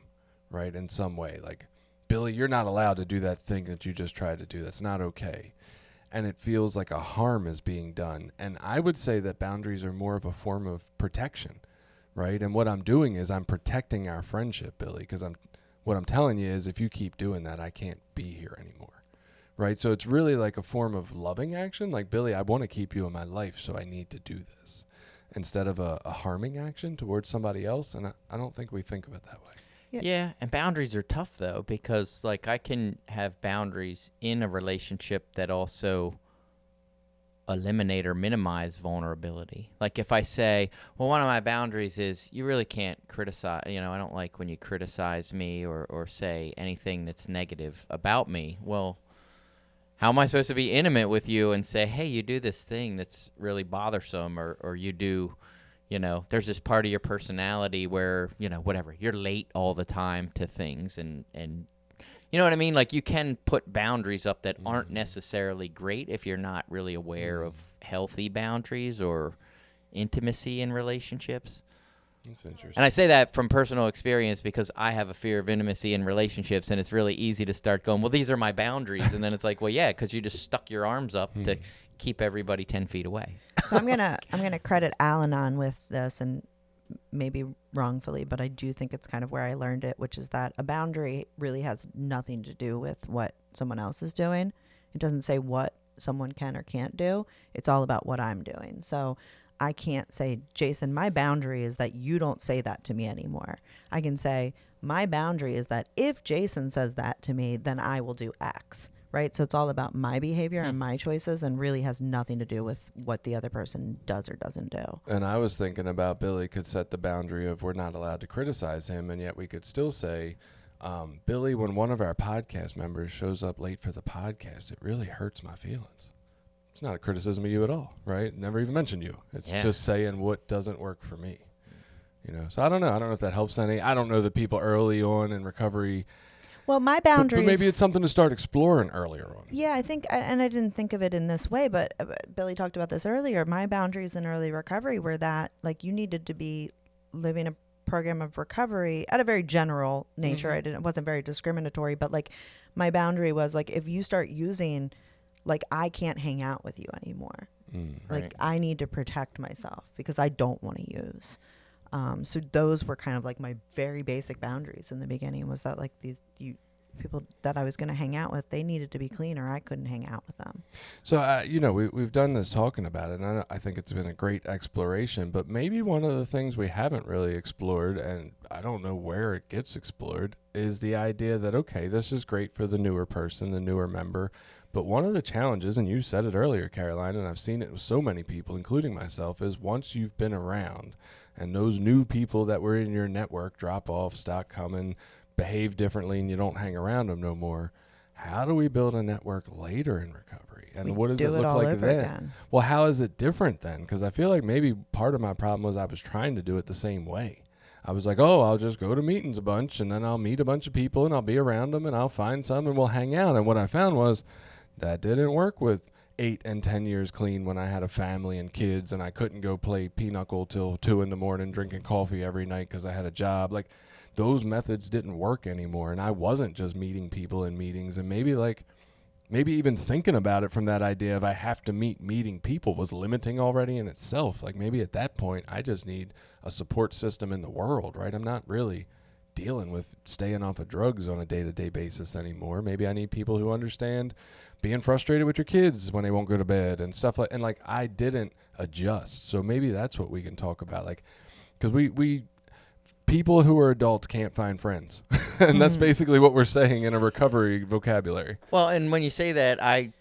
right? In some way, like, Billy, you're not allowed to do that thing that you just tried to do. That's not okay. And it feels like a harm is being done. And I would say that boundaries are more of a form of protection, right? And what I'm doing is I'm protecting our friendship, Billy, because what I'm telling you is if you keep doing that, I can't be here anymore. Right, so it's really like a form of loving action. Like, Billy, I want to keep you in my life, so I need to do this, instead of a harming action towards somebody else. And I don't think we think of it that way.
Yeah, and boundaries are tough, though, because, like, I can have boundaries in a relationship that also eliminate or minimize vulnerability. Like, if I say, well, one of my boundaries is you really can't criticize, I don't like when you criticize me or say anything that's negative about me. Well, how am I supposed to be intimate with you and say, hey, you do this thing that's really bothersome, or you do, there's this part of your personality where, whatever, you're late all the time to things, and you know what I mean? Like, you can put boundaries up that aren't necessarily great if you're not really aware of healthy boundaries or intimacy in relationships.
That's interesting.
And I say that from personal experience because I have a fear of intimacy in relationships, and it's really easy to start going, well, these are my boundaries. And then it's like, well, yeah, because you just stuck your arms up to keep everybody 10 feet away.
So I'm gonna credit Al-Anon with this, and maybe wrongfully, but I do think it's kind of where I learned it, which is that a boundary really has nothing to do with what someone else is doing. It doesn't say what someone can or can't do. It's all about what I'm doing. So I can't say, Jason, my boundary is that you don't say that to me anymore. I can say, my boundary is that if Jason says that to me, then I will do X. Right. So it's all about my behavior and my choices, and really has nothing to do with what the other person does or doesn't do.
And I was thinking about Billy could set the boundary of we're not allowed to criticize him, and yet we could still say, Billy, when one of our podcast members shows up late for the podcast, it really hurts my feelings. It's not a criticism of you at all, right? Never even mentioned you. It's just saying what doesn't work for me. You know, so I don't know. I don't know if that helps any. I don't know that people early on in recovery.
Well, my boundaries.
But maybe it's something to start exploring earlier on.
Yeah, I think, and I didn't think of it in this way, but Billy talked about this earlier. My boundaries in early recovery were that, like, you needed to be living a program of recovery at a very general nature. It wasn't very discriminatory, but like, my boundary was like, if you start using, like, I can't hang out with you anymore. Like, I need to protect myself because I don't want to use. So those were kind of like my very basic boundaries in the beginning, was that like people that I was going to hang out with, they needed to be clean or I couldn't hang out with them.
So, you know, we've done this talking about it, and I think it's been a great exploration, but maybe one of the things we haven't really explored, and I don't know where it gets explored, is the idea that, okay, this is great for the newer person, the newer member, but one of the challenges, and you said it earlier, Caroline, and I've seen it with so many people, including myself, is once you've been around and those new people that were in your network drop off, stop coming, behave differently, and you don't hang around them no more, how do we build a network later in recovery? And what does it look like then? Again. Well, how is it different then? Because I feel like maybe part of my problem was I was trying to do it the same way. I was like, oh, I'll just go to meetings a bunch, and then I'll meet a bunch of people, and I'll be around them, and I'll find some, and we'll hang out. And what I found was that didn't work with 8 and 10 years clean when I had a family and kids, and I couldn't go play pinochle till 2 a.m. drinking coffee every night because I had a job. Like, those methods didn't work anymore, and I wasn't just meeting people in meetings. And maybe even thinking about it from that idea of I have to meeting people was limiting already in itself. Like, maybe at that point I just need a support system in the world, right? I'm not really dealing with staying off of drugs on a day-to-day basis anymore. Maybe I need people who understand being frustrated with your kids when they won't go to bed and stuff like, and like, I didn't adjust. So maybe that's what we can talk about. Like, because we people who are adults can't find friends. And that's basically what we're saying in a recovery vocabulary.
Well, and when you say that, I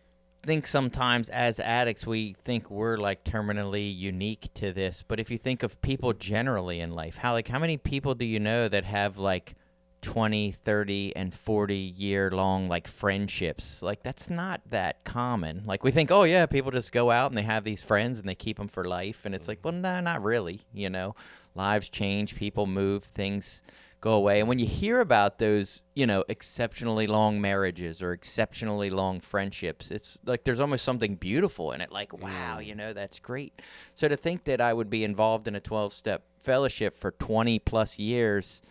think sometimes as addicts, we think we're like terminally unique to this. But if you think of people generally in life, how many people do you know that have like 20, 30, and 40-year-long like friendships? Like, that's not that common. Like, we think, oh yeah, people just go out and they have these friends and they keep them for life. And it's like, well, no, not really. You know, lives change, people move, things go away. And when you hear about those, you know, exceptionally long marriages or exceptionally long friendships, it's like there's almost something beautiful in it. Like, wow, you know, that's great. So to think that I would be involved in a 12-step fellowship for 20 plus years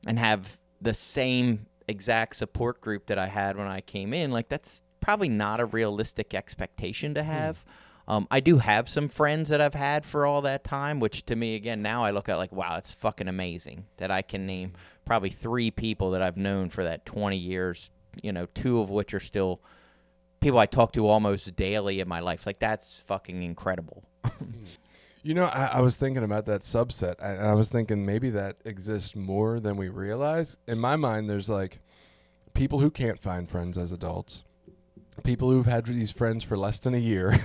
and have the same exact support group that I had when I came in, like, that's probably not a realistic expectation to have. I do have some friends that I've had for all that time, which to me, again, now I look at like, wow, it's fucking amazing that I can name probably 3 people that I've known for that 20 years, you know, 2 of which are still people I talk to almost daily in my life. Like, that's fucking incredible.
You know, I was thinking about that subset. I was thinking maybe that exists more than we realize. In my mind, there's like people who can't find friends as adults, people who've had these friends for less than a year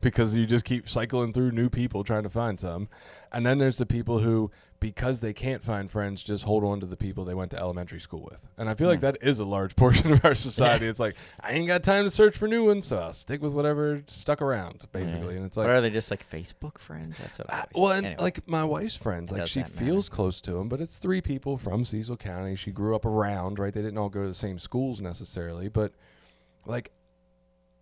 because you just keep cycling through new people trying to find some. And then there's the people who, because they can't find friends, just hold on to the people they went to elementary school with. And I feel like that is a large portion of our society. It's like, I ain't got time to search for new ones, so I'll stick with whatever stuck around, basically. And it's like,
or are they just like Facebook friends? That's what I
well, and anyway, like my wife's friends, like she feels close to them, but it's 3 people from Cecil County. She grew up around, right? They didn't all go to the same schools necessarily, but like,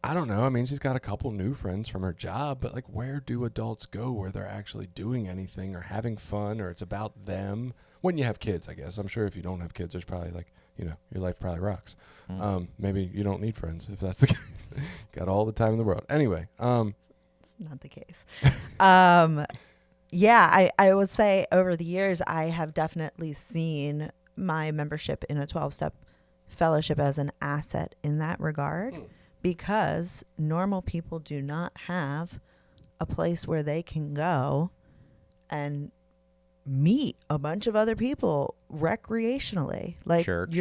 I don't know. I mean, she's got a couple new friends from her job, but like, where do adults go where they're actually doing anything or having fun or it's about them? When you have kids, I guess. I'm sure if you don't have kids, there's probably like, you know, your life probably rocks. Maybe you don't need friends if that's the case. Got all the time in the world. Anyway.
It's not the case. yeah, I would say over the years, I have definitely seen my membership in a 12-step fellowship as an asset in that regard, because normal people do not have a place where they can go and meet a bunch of other people recreationally. Like
Church.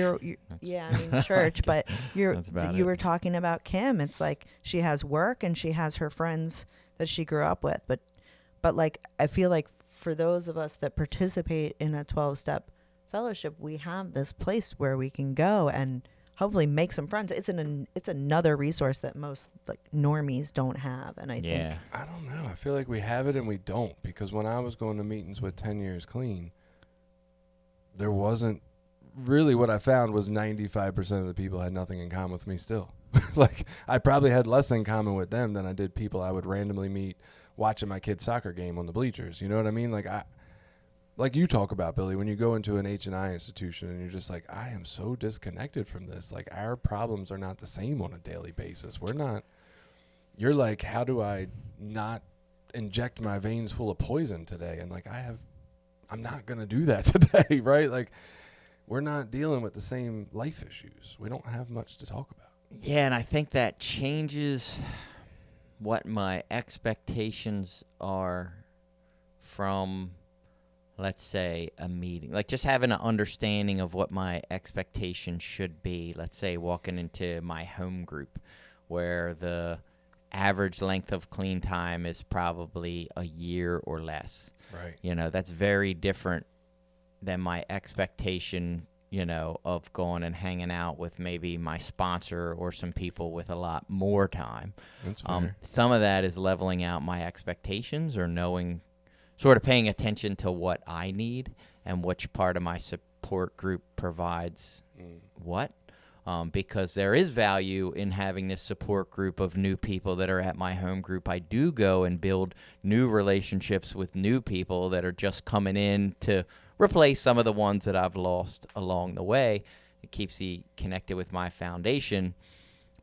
yeah, I mean church, but
That's about
you
it.
were talking about Kim. It's like she has work and she has her friends that she grew up with, but like I feel like for those of us that participate in a 12-step fellowship, we have this place where we can go and hopefully make some friends. It's another resource that most like normies don't have, and I think
I don't know. I feel like we have it and we don't, because when I was going to meetings with 10 Years Clean, there wasn't really, what I found was 95% of the people had nothing in common with me still. Like, I probably had less in common with them than I did people I would randomly meet watching my kid's soccer game on the bleachers. You know what I mean? Like you talk about, Billy, when you go into an H&I institution and you're just like, I am so disconnected from this. Like, our problems are not the same on a daily basis. You're like, how do I not inject my veins full of poison today? And like, I'm not going to do that today, right? Like, we're not dealing with the same life issues. We don't have much to talk about.
Yeah, and I think that changes what my expectations are from, let's say, a meeting. Like just having an understanding of what my expectations should be. Let's say walking into my home group where the average length of clean time is probably a year or less.
Right.
You know, that's very different than my expectation, you know, of going and hanging out with maybe my sponsor or some people with a lot more time.
That's fair.
Some of that is leveling out my expectations or knowing, sort of paying attention to what I need and which part of my support group provides what. Because there is value in having this support group of new people that are at my home group. I do go and build new relationships with new people that are just coming in to replace some of the ones that I've lost along the way. It keeps me connected with my foundation.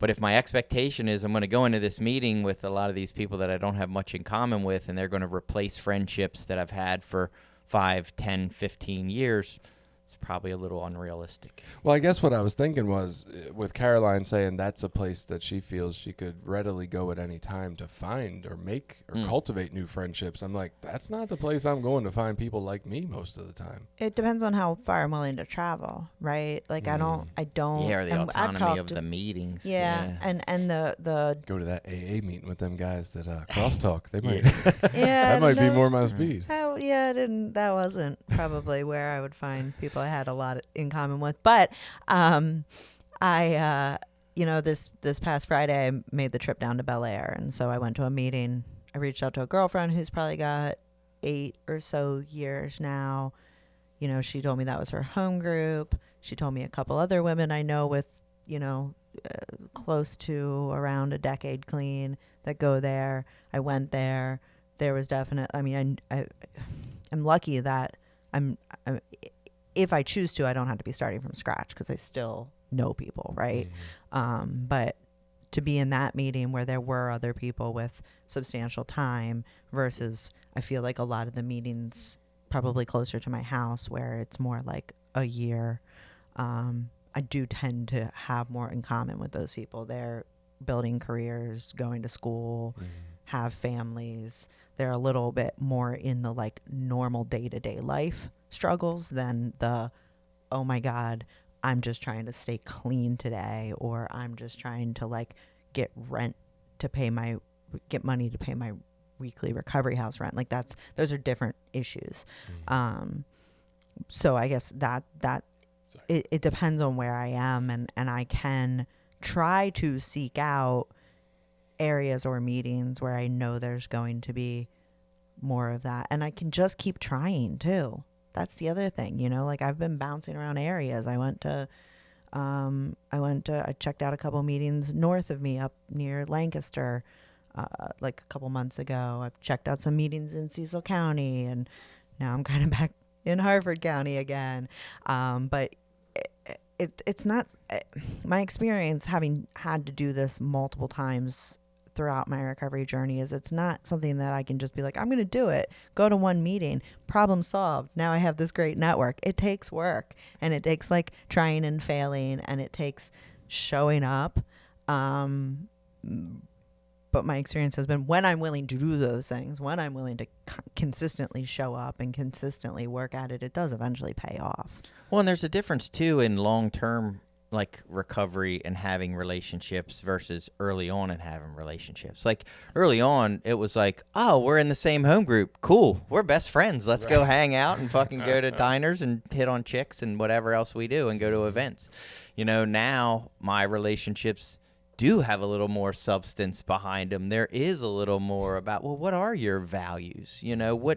But if my expectation is I'm going to go into this meeting with a lot of these people that I don't have much in common with, and they're going to replace friendships that I've had for 5, 10, 15 years, it's probably a little unrealistic.
Well, I guess what I was thinking was, with Caroline saying that's a place that she feels she could readily go at any time to find or make or cultivate new friendships. I'm like, that's not the place I'm going to find people like me most of the time.
it depends on how far I'm willing to travel, right? Like I don't
Yeah, or the
and I've
autonomy
talked
of
to-
the meetings.
yeah, and the
Go to that AA meeting with them guys that crosstalk. They might
yeah,
that might be
no.
more my speed.
Oh, yeah, that wasn't probably where I would find people I had a lot in common with. But I this past Friday I made the trip down to Bel Air, and so I went to a meeting. I reached out to a girlfriend who's probably got 8 or so years now. You know, she told me that was her home group. She told me a couple other women I know with, close to around a decade clean that go there. I went there. There was I'm lucky that I'm if I choose to, I don't have to be starting from scratch because I still know people, right? But to be in that meeting where there were other people with substantial time versus I feel like a lot of the meetings probably closer to my house where it's more like a year, I do tend to have more in common with those people. They're building careers, going to school, have families. They're a little bit more in the like normal day-to-day life struggles than the, oh my God, I'm just trying to stay clean today, or I'm just trying to like get money to pay my weekly recovery house rent. Like those are different issues. So I guess that it depends on where I am, and I can try to seek out areas or meetings where I know there's going to be more of that, and I can just keep trying too. That's the other thing, like I've been bouncing around areas. I checked out a couple meetings north of me up near Lancaster, like a couple months ago. I've checked out some meetings in Cecil County, and now I'm kind of back in Harford County again. But it's not my experience having had to do this multiple times throughout my recovery journey is it's not something that I can just be like, I'm going to do it. Go to one meeting, problem solved. Now I have this great network. It takes work, and it takes like trying and failing, and it takes showing up. But my experience has been when I'm willing to do those things, when I'm willing to consistently show up and consistently work at it, it does eventually pay off.
Well, and there's a difference too in long-term like recovery and having relationships versus early on and having relationships. Like early on, it was like, oh, we're in the same home group. Cool. We're best friends. Let's go hang out and fucking go to diners and hit on chicks and whatever else we do and go to events. You know, now my relationships do have a little more substance behind them. There is a little more about, well, what are your values? You know,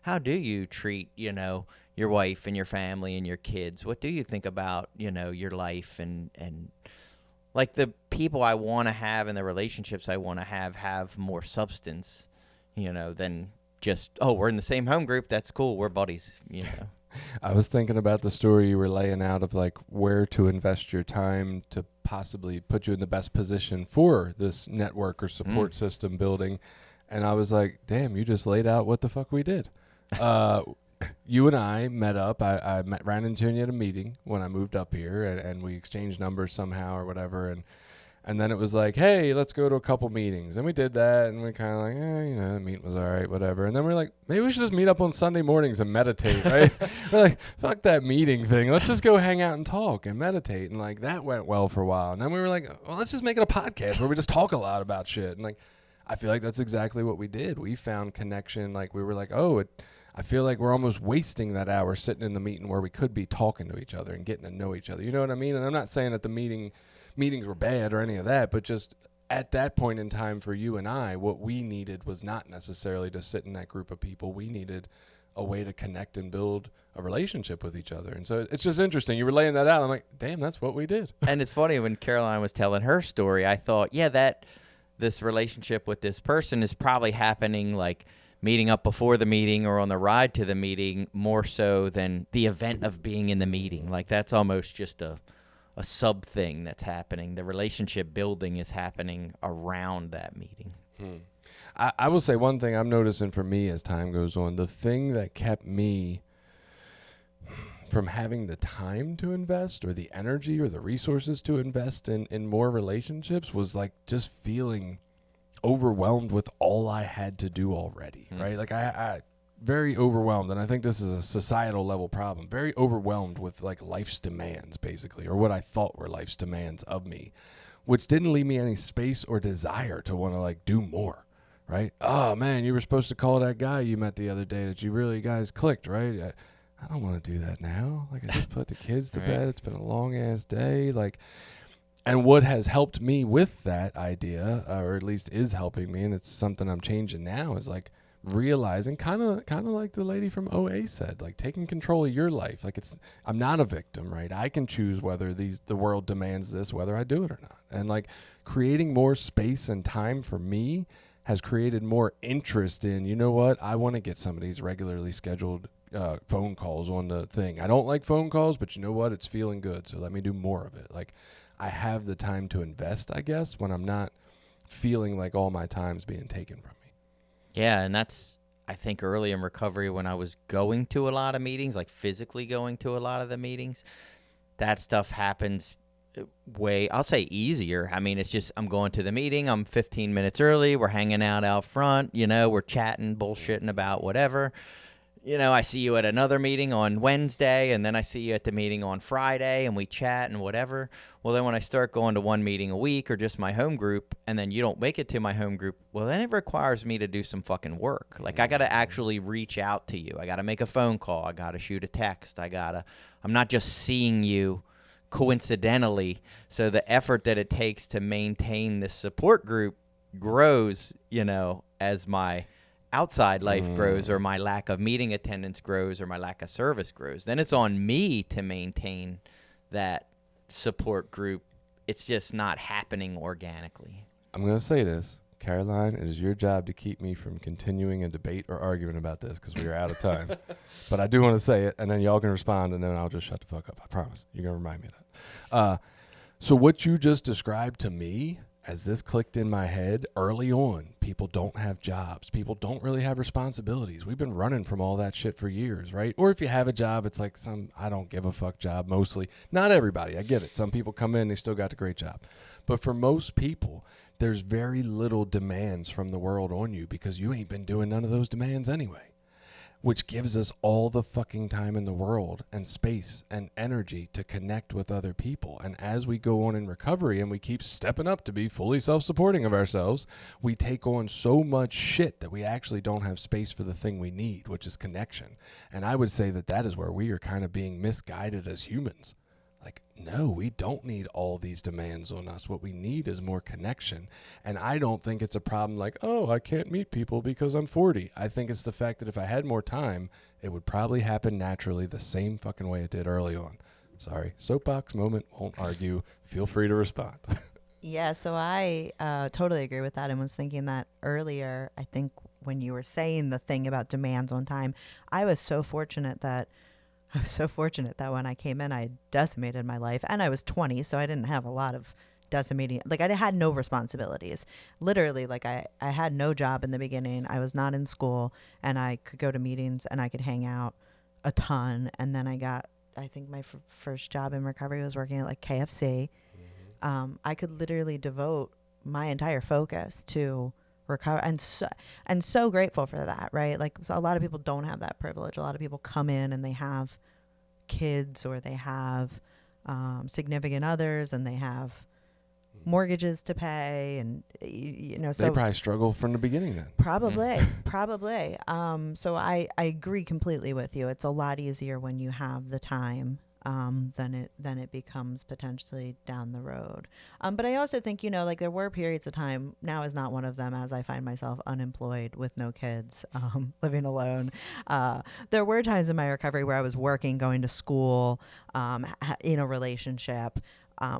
how do you treat, you know, your wife and your family and your kids? What do you think about, you know, your life and like the people I want to have and the relationships I want to have more substance, you know, than just, oh, we're in the same home group. That's cool. We're buddies, you know.
I was thinking about the story you were laying out of like where to invest your time to possibly put you in the best position for this network or support system building. And I was like, damn, you just laid out what the fuck we did. You and I met up. I ran into you at a meeting when I moved up here, and we exchanged numbers somehow or whatever. And then it was like, hey, let's go to a couple meetings. And we did that, and we kind of like, you know, the meeting was all right, whatever. And then we're like, maybe we should just meet up on Sunday mornings and meditate, right? We're like, fuck that meeting thing. Let's just go hang out and talk and meditate. And like that went well for a while. And then we were like, well, let's just make it a podcast where we just talk a lot about shit. And like, I feel like that's exactly what we did. We found connection. Like we were like, I feel like we're almost wasting that hour sitting in the meeting where we could be talking to each other and getting to know each other. You know what I mean? And I'm not saying that the meetings were bad or any of that, but just at that point in time for you and I, what we needed was not necessarily to sit in that group of people. We needed a way to connect and build a relationship with each other. And so it's just interesting. You were laying that out. I'm like, damn, that's what we did.
And it's funny, when Caroline was telling her story, I thought, yeah, that this relationship with this person is probably happening like meeting up before the meeting or on the ride to the meeting more so than the event of being in the meeting. Like that's almost just a sub thing that's happening. The relationship building is happening around that meeting.
I will say one thing I'm noticing for me as time goes on, the thing that kept me from having the time to invest or the energy or the resources to invest in more relationships was like just feeling overwhelmed with all I had to do already, right? Like I very overwhelmed, and I think this is a societal level problem, very overwhelmed with like life's demands basically, or what I thought were life's demands of me, which didn't leave me any space or desire to want to like do more, right? Oh man, you were supposed to call that guy you met the other day that you guys clicked, right? I don't want to do that now. Like I just put the kids to bed. It's been a long ass day. Like, and what has helped me with that idea, or at least is helping me, and it's something I'm changing now, is like realizing kind of like the lady from OA said, like taking control of your life. Like I'm not a victim, right? I can choose whether the world demands this, whether I do it or not. And like creating more space and time for me has created more interest in, you know what? I want to get some of these regularly scheduled phone calls on the thing. I don't like phone calls, but you know what? It's feeling good. So let me do more of it. Like I have the time to invest, I guess, when I'm not feeling like all my time's being taken from me.
Yeah, and that's, I think, early in recovery when I was going to a lot of meetings, like physically going to a lot of the meetings, that stuff happens I'll say easier. I mean, it's just I'm going to the meeting, I'm 15 minutes early, we're hanging out front, you know, we're chatting, bullshitting about whatever. You know, I see you at another meeting on Wednesday, and then I see you at the meeting on Friday, and we chat and whatever. Well, then when I start going to one meeting a week or just my home group, and then you don't make it to my home group, well, then it requires me to do some fucking work. Like, I got to actually reach out to you. I got to make a phone call. I got to shoot a text. I'm not just seeing you coincidentally. So the effort that it takes to maintain this support group grows, you know, as my outside life grows, or my lack of meeting attendance grows, or my lack of service grows. Then it's on me to maintain that support group. It's just not happening organically.
I'm going to say this. Caroline, it is your job to keep me from continuing a debate or argument about this because we are out of time. But I do want to say it, and then y'all can respond, and then I'll just shut the fuck up. I promise. You're going to remind me of that. So what you just described to me as this clicked in my head early on, people don't have jobs. People don't really have responsibilities. We've been running from all that shit for years, right? Or if you have a job, it's like some I don't give a fuck job mostly. Not everybody, I get it. Some people come in, they still got a great job. But for most people, there's very little demands from the world on you because you ain't been doing none of those demands anyway. Which gives us all the fucking time in the world and space and energy to connect with other people. And as we go on in recovery and we keep stepping up to be fully self-supporting of ourselves, we take on so much shit that we actually don't have space for the thing we need, which is connection. And I would say that that is where we are kind of being misguided as humans. Like, no, we don't need all these demands on us. What we need is more connection. And I don't think it's a problem like, oh, I can't meet people because I'm 40. I think it's the fact that if I had more time, it would probably happen naturally the same fucking way it did early on. Sorry, soapbox moment, won't argue. Feel free to respond.
Yeah, so I totally agree with that and was thinking that earlier. I think when you were saying the thing about demands on time, I was so fortunate that when I came in, I decimated my life. And I was 20, so I didn't have a lot of decimating. Like, I had no responsibilities. Literally, like, I had no job in the beginning. I was not in school, and I could go to meetings, and I could hang out a ton. And then I think my first job in recovery was working at, like, KFC. I could literally devote my entire focus to recover, and so grateful for that, right? Like, a lot of people don't have that privilege. A lot of people come in and they have kids, or they have significant others, and they have mortgages to pay, and so
they probably struggle from the beginning then.
Probably. So I agree completely with you. It's a lot easier when you have the time than it becomes potentially down the road. But I also think, like, there were periods of time, now is not one of them, as I find myself unemployed with no kids, living alone. There were times in my recovery where I was working, going to school, in a relationship,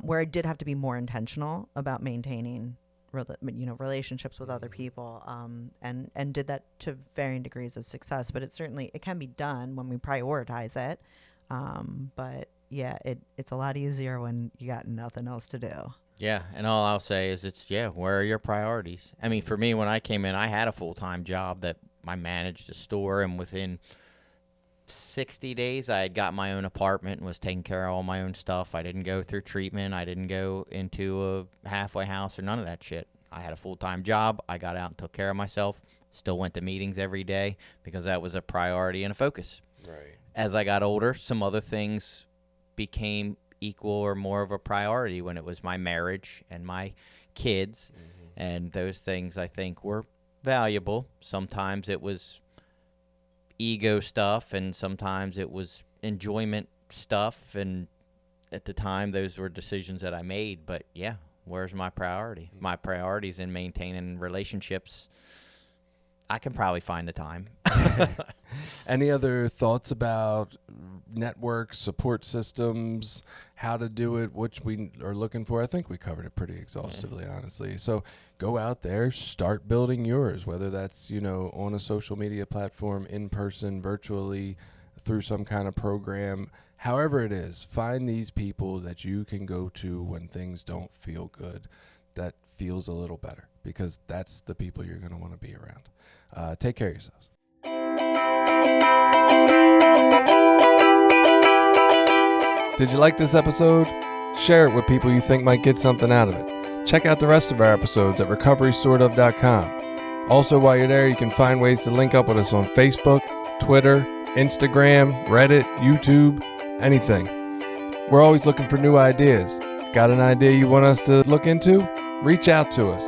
where I did have to be more intentional about maintaining relationships with other people, and did that to varying degrees of success. But it can be done when we prioritize it. But yeah, it's a lot easier when you got nothing else to do.
Yeah, and all I'll say is where are your priorities? I mean, for me, when I came in, I had a full-time job that I managed a store, and within 60 days, I had got my own apartment and was taking care of all my own stuff. I didn't go through treatment. I didn't go into a halfway house or none of that shit. I had a full-time job. I got out and took care of myself. Still went to meetings every day because that was a priority and a focus.
Right.
As I got older, some other things became equal or more of a priority when it was my marriage and my kids. And those things, I think, were valuable. Sometimes it was ego stuff, and sometimes it was enjoyment stuff. And at the time, those were decisions that I made. But, yeah, where's my priority? My priority's in maintaining relationships. I can probably find the time.
Any other thoughts about networks, support systems, how to do it, which we are looking for? I think we covered it pretty exhaustively, honestly. So go out there, start building yours, whether that's, on a social media platform, in person, virtually, through some kind of program. However it is, find these people that you can go to when things don't feel good, that feels a little better, because that's the people you're going to want to be around. Take care of yourselves. Did you like this episode? Share it with people you think might get something out of it. Check out the rest of our episodes at recoverysortof.com. Also, while you're there, you can find ways to link up with us on Facebook, Twitter, Instagram, Reddit, YouTube, anything. We're always looking for new ideas. Got an idea you want us to look into? Reach out to us.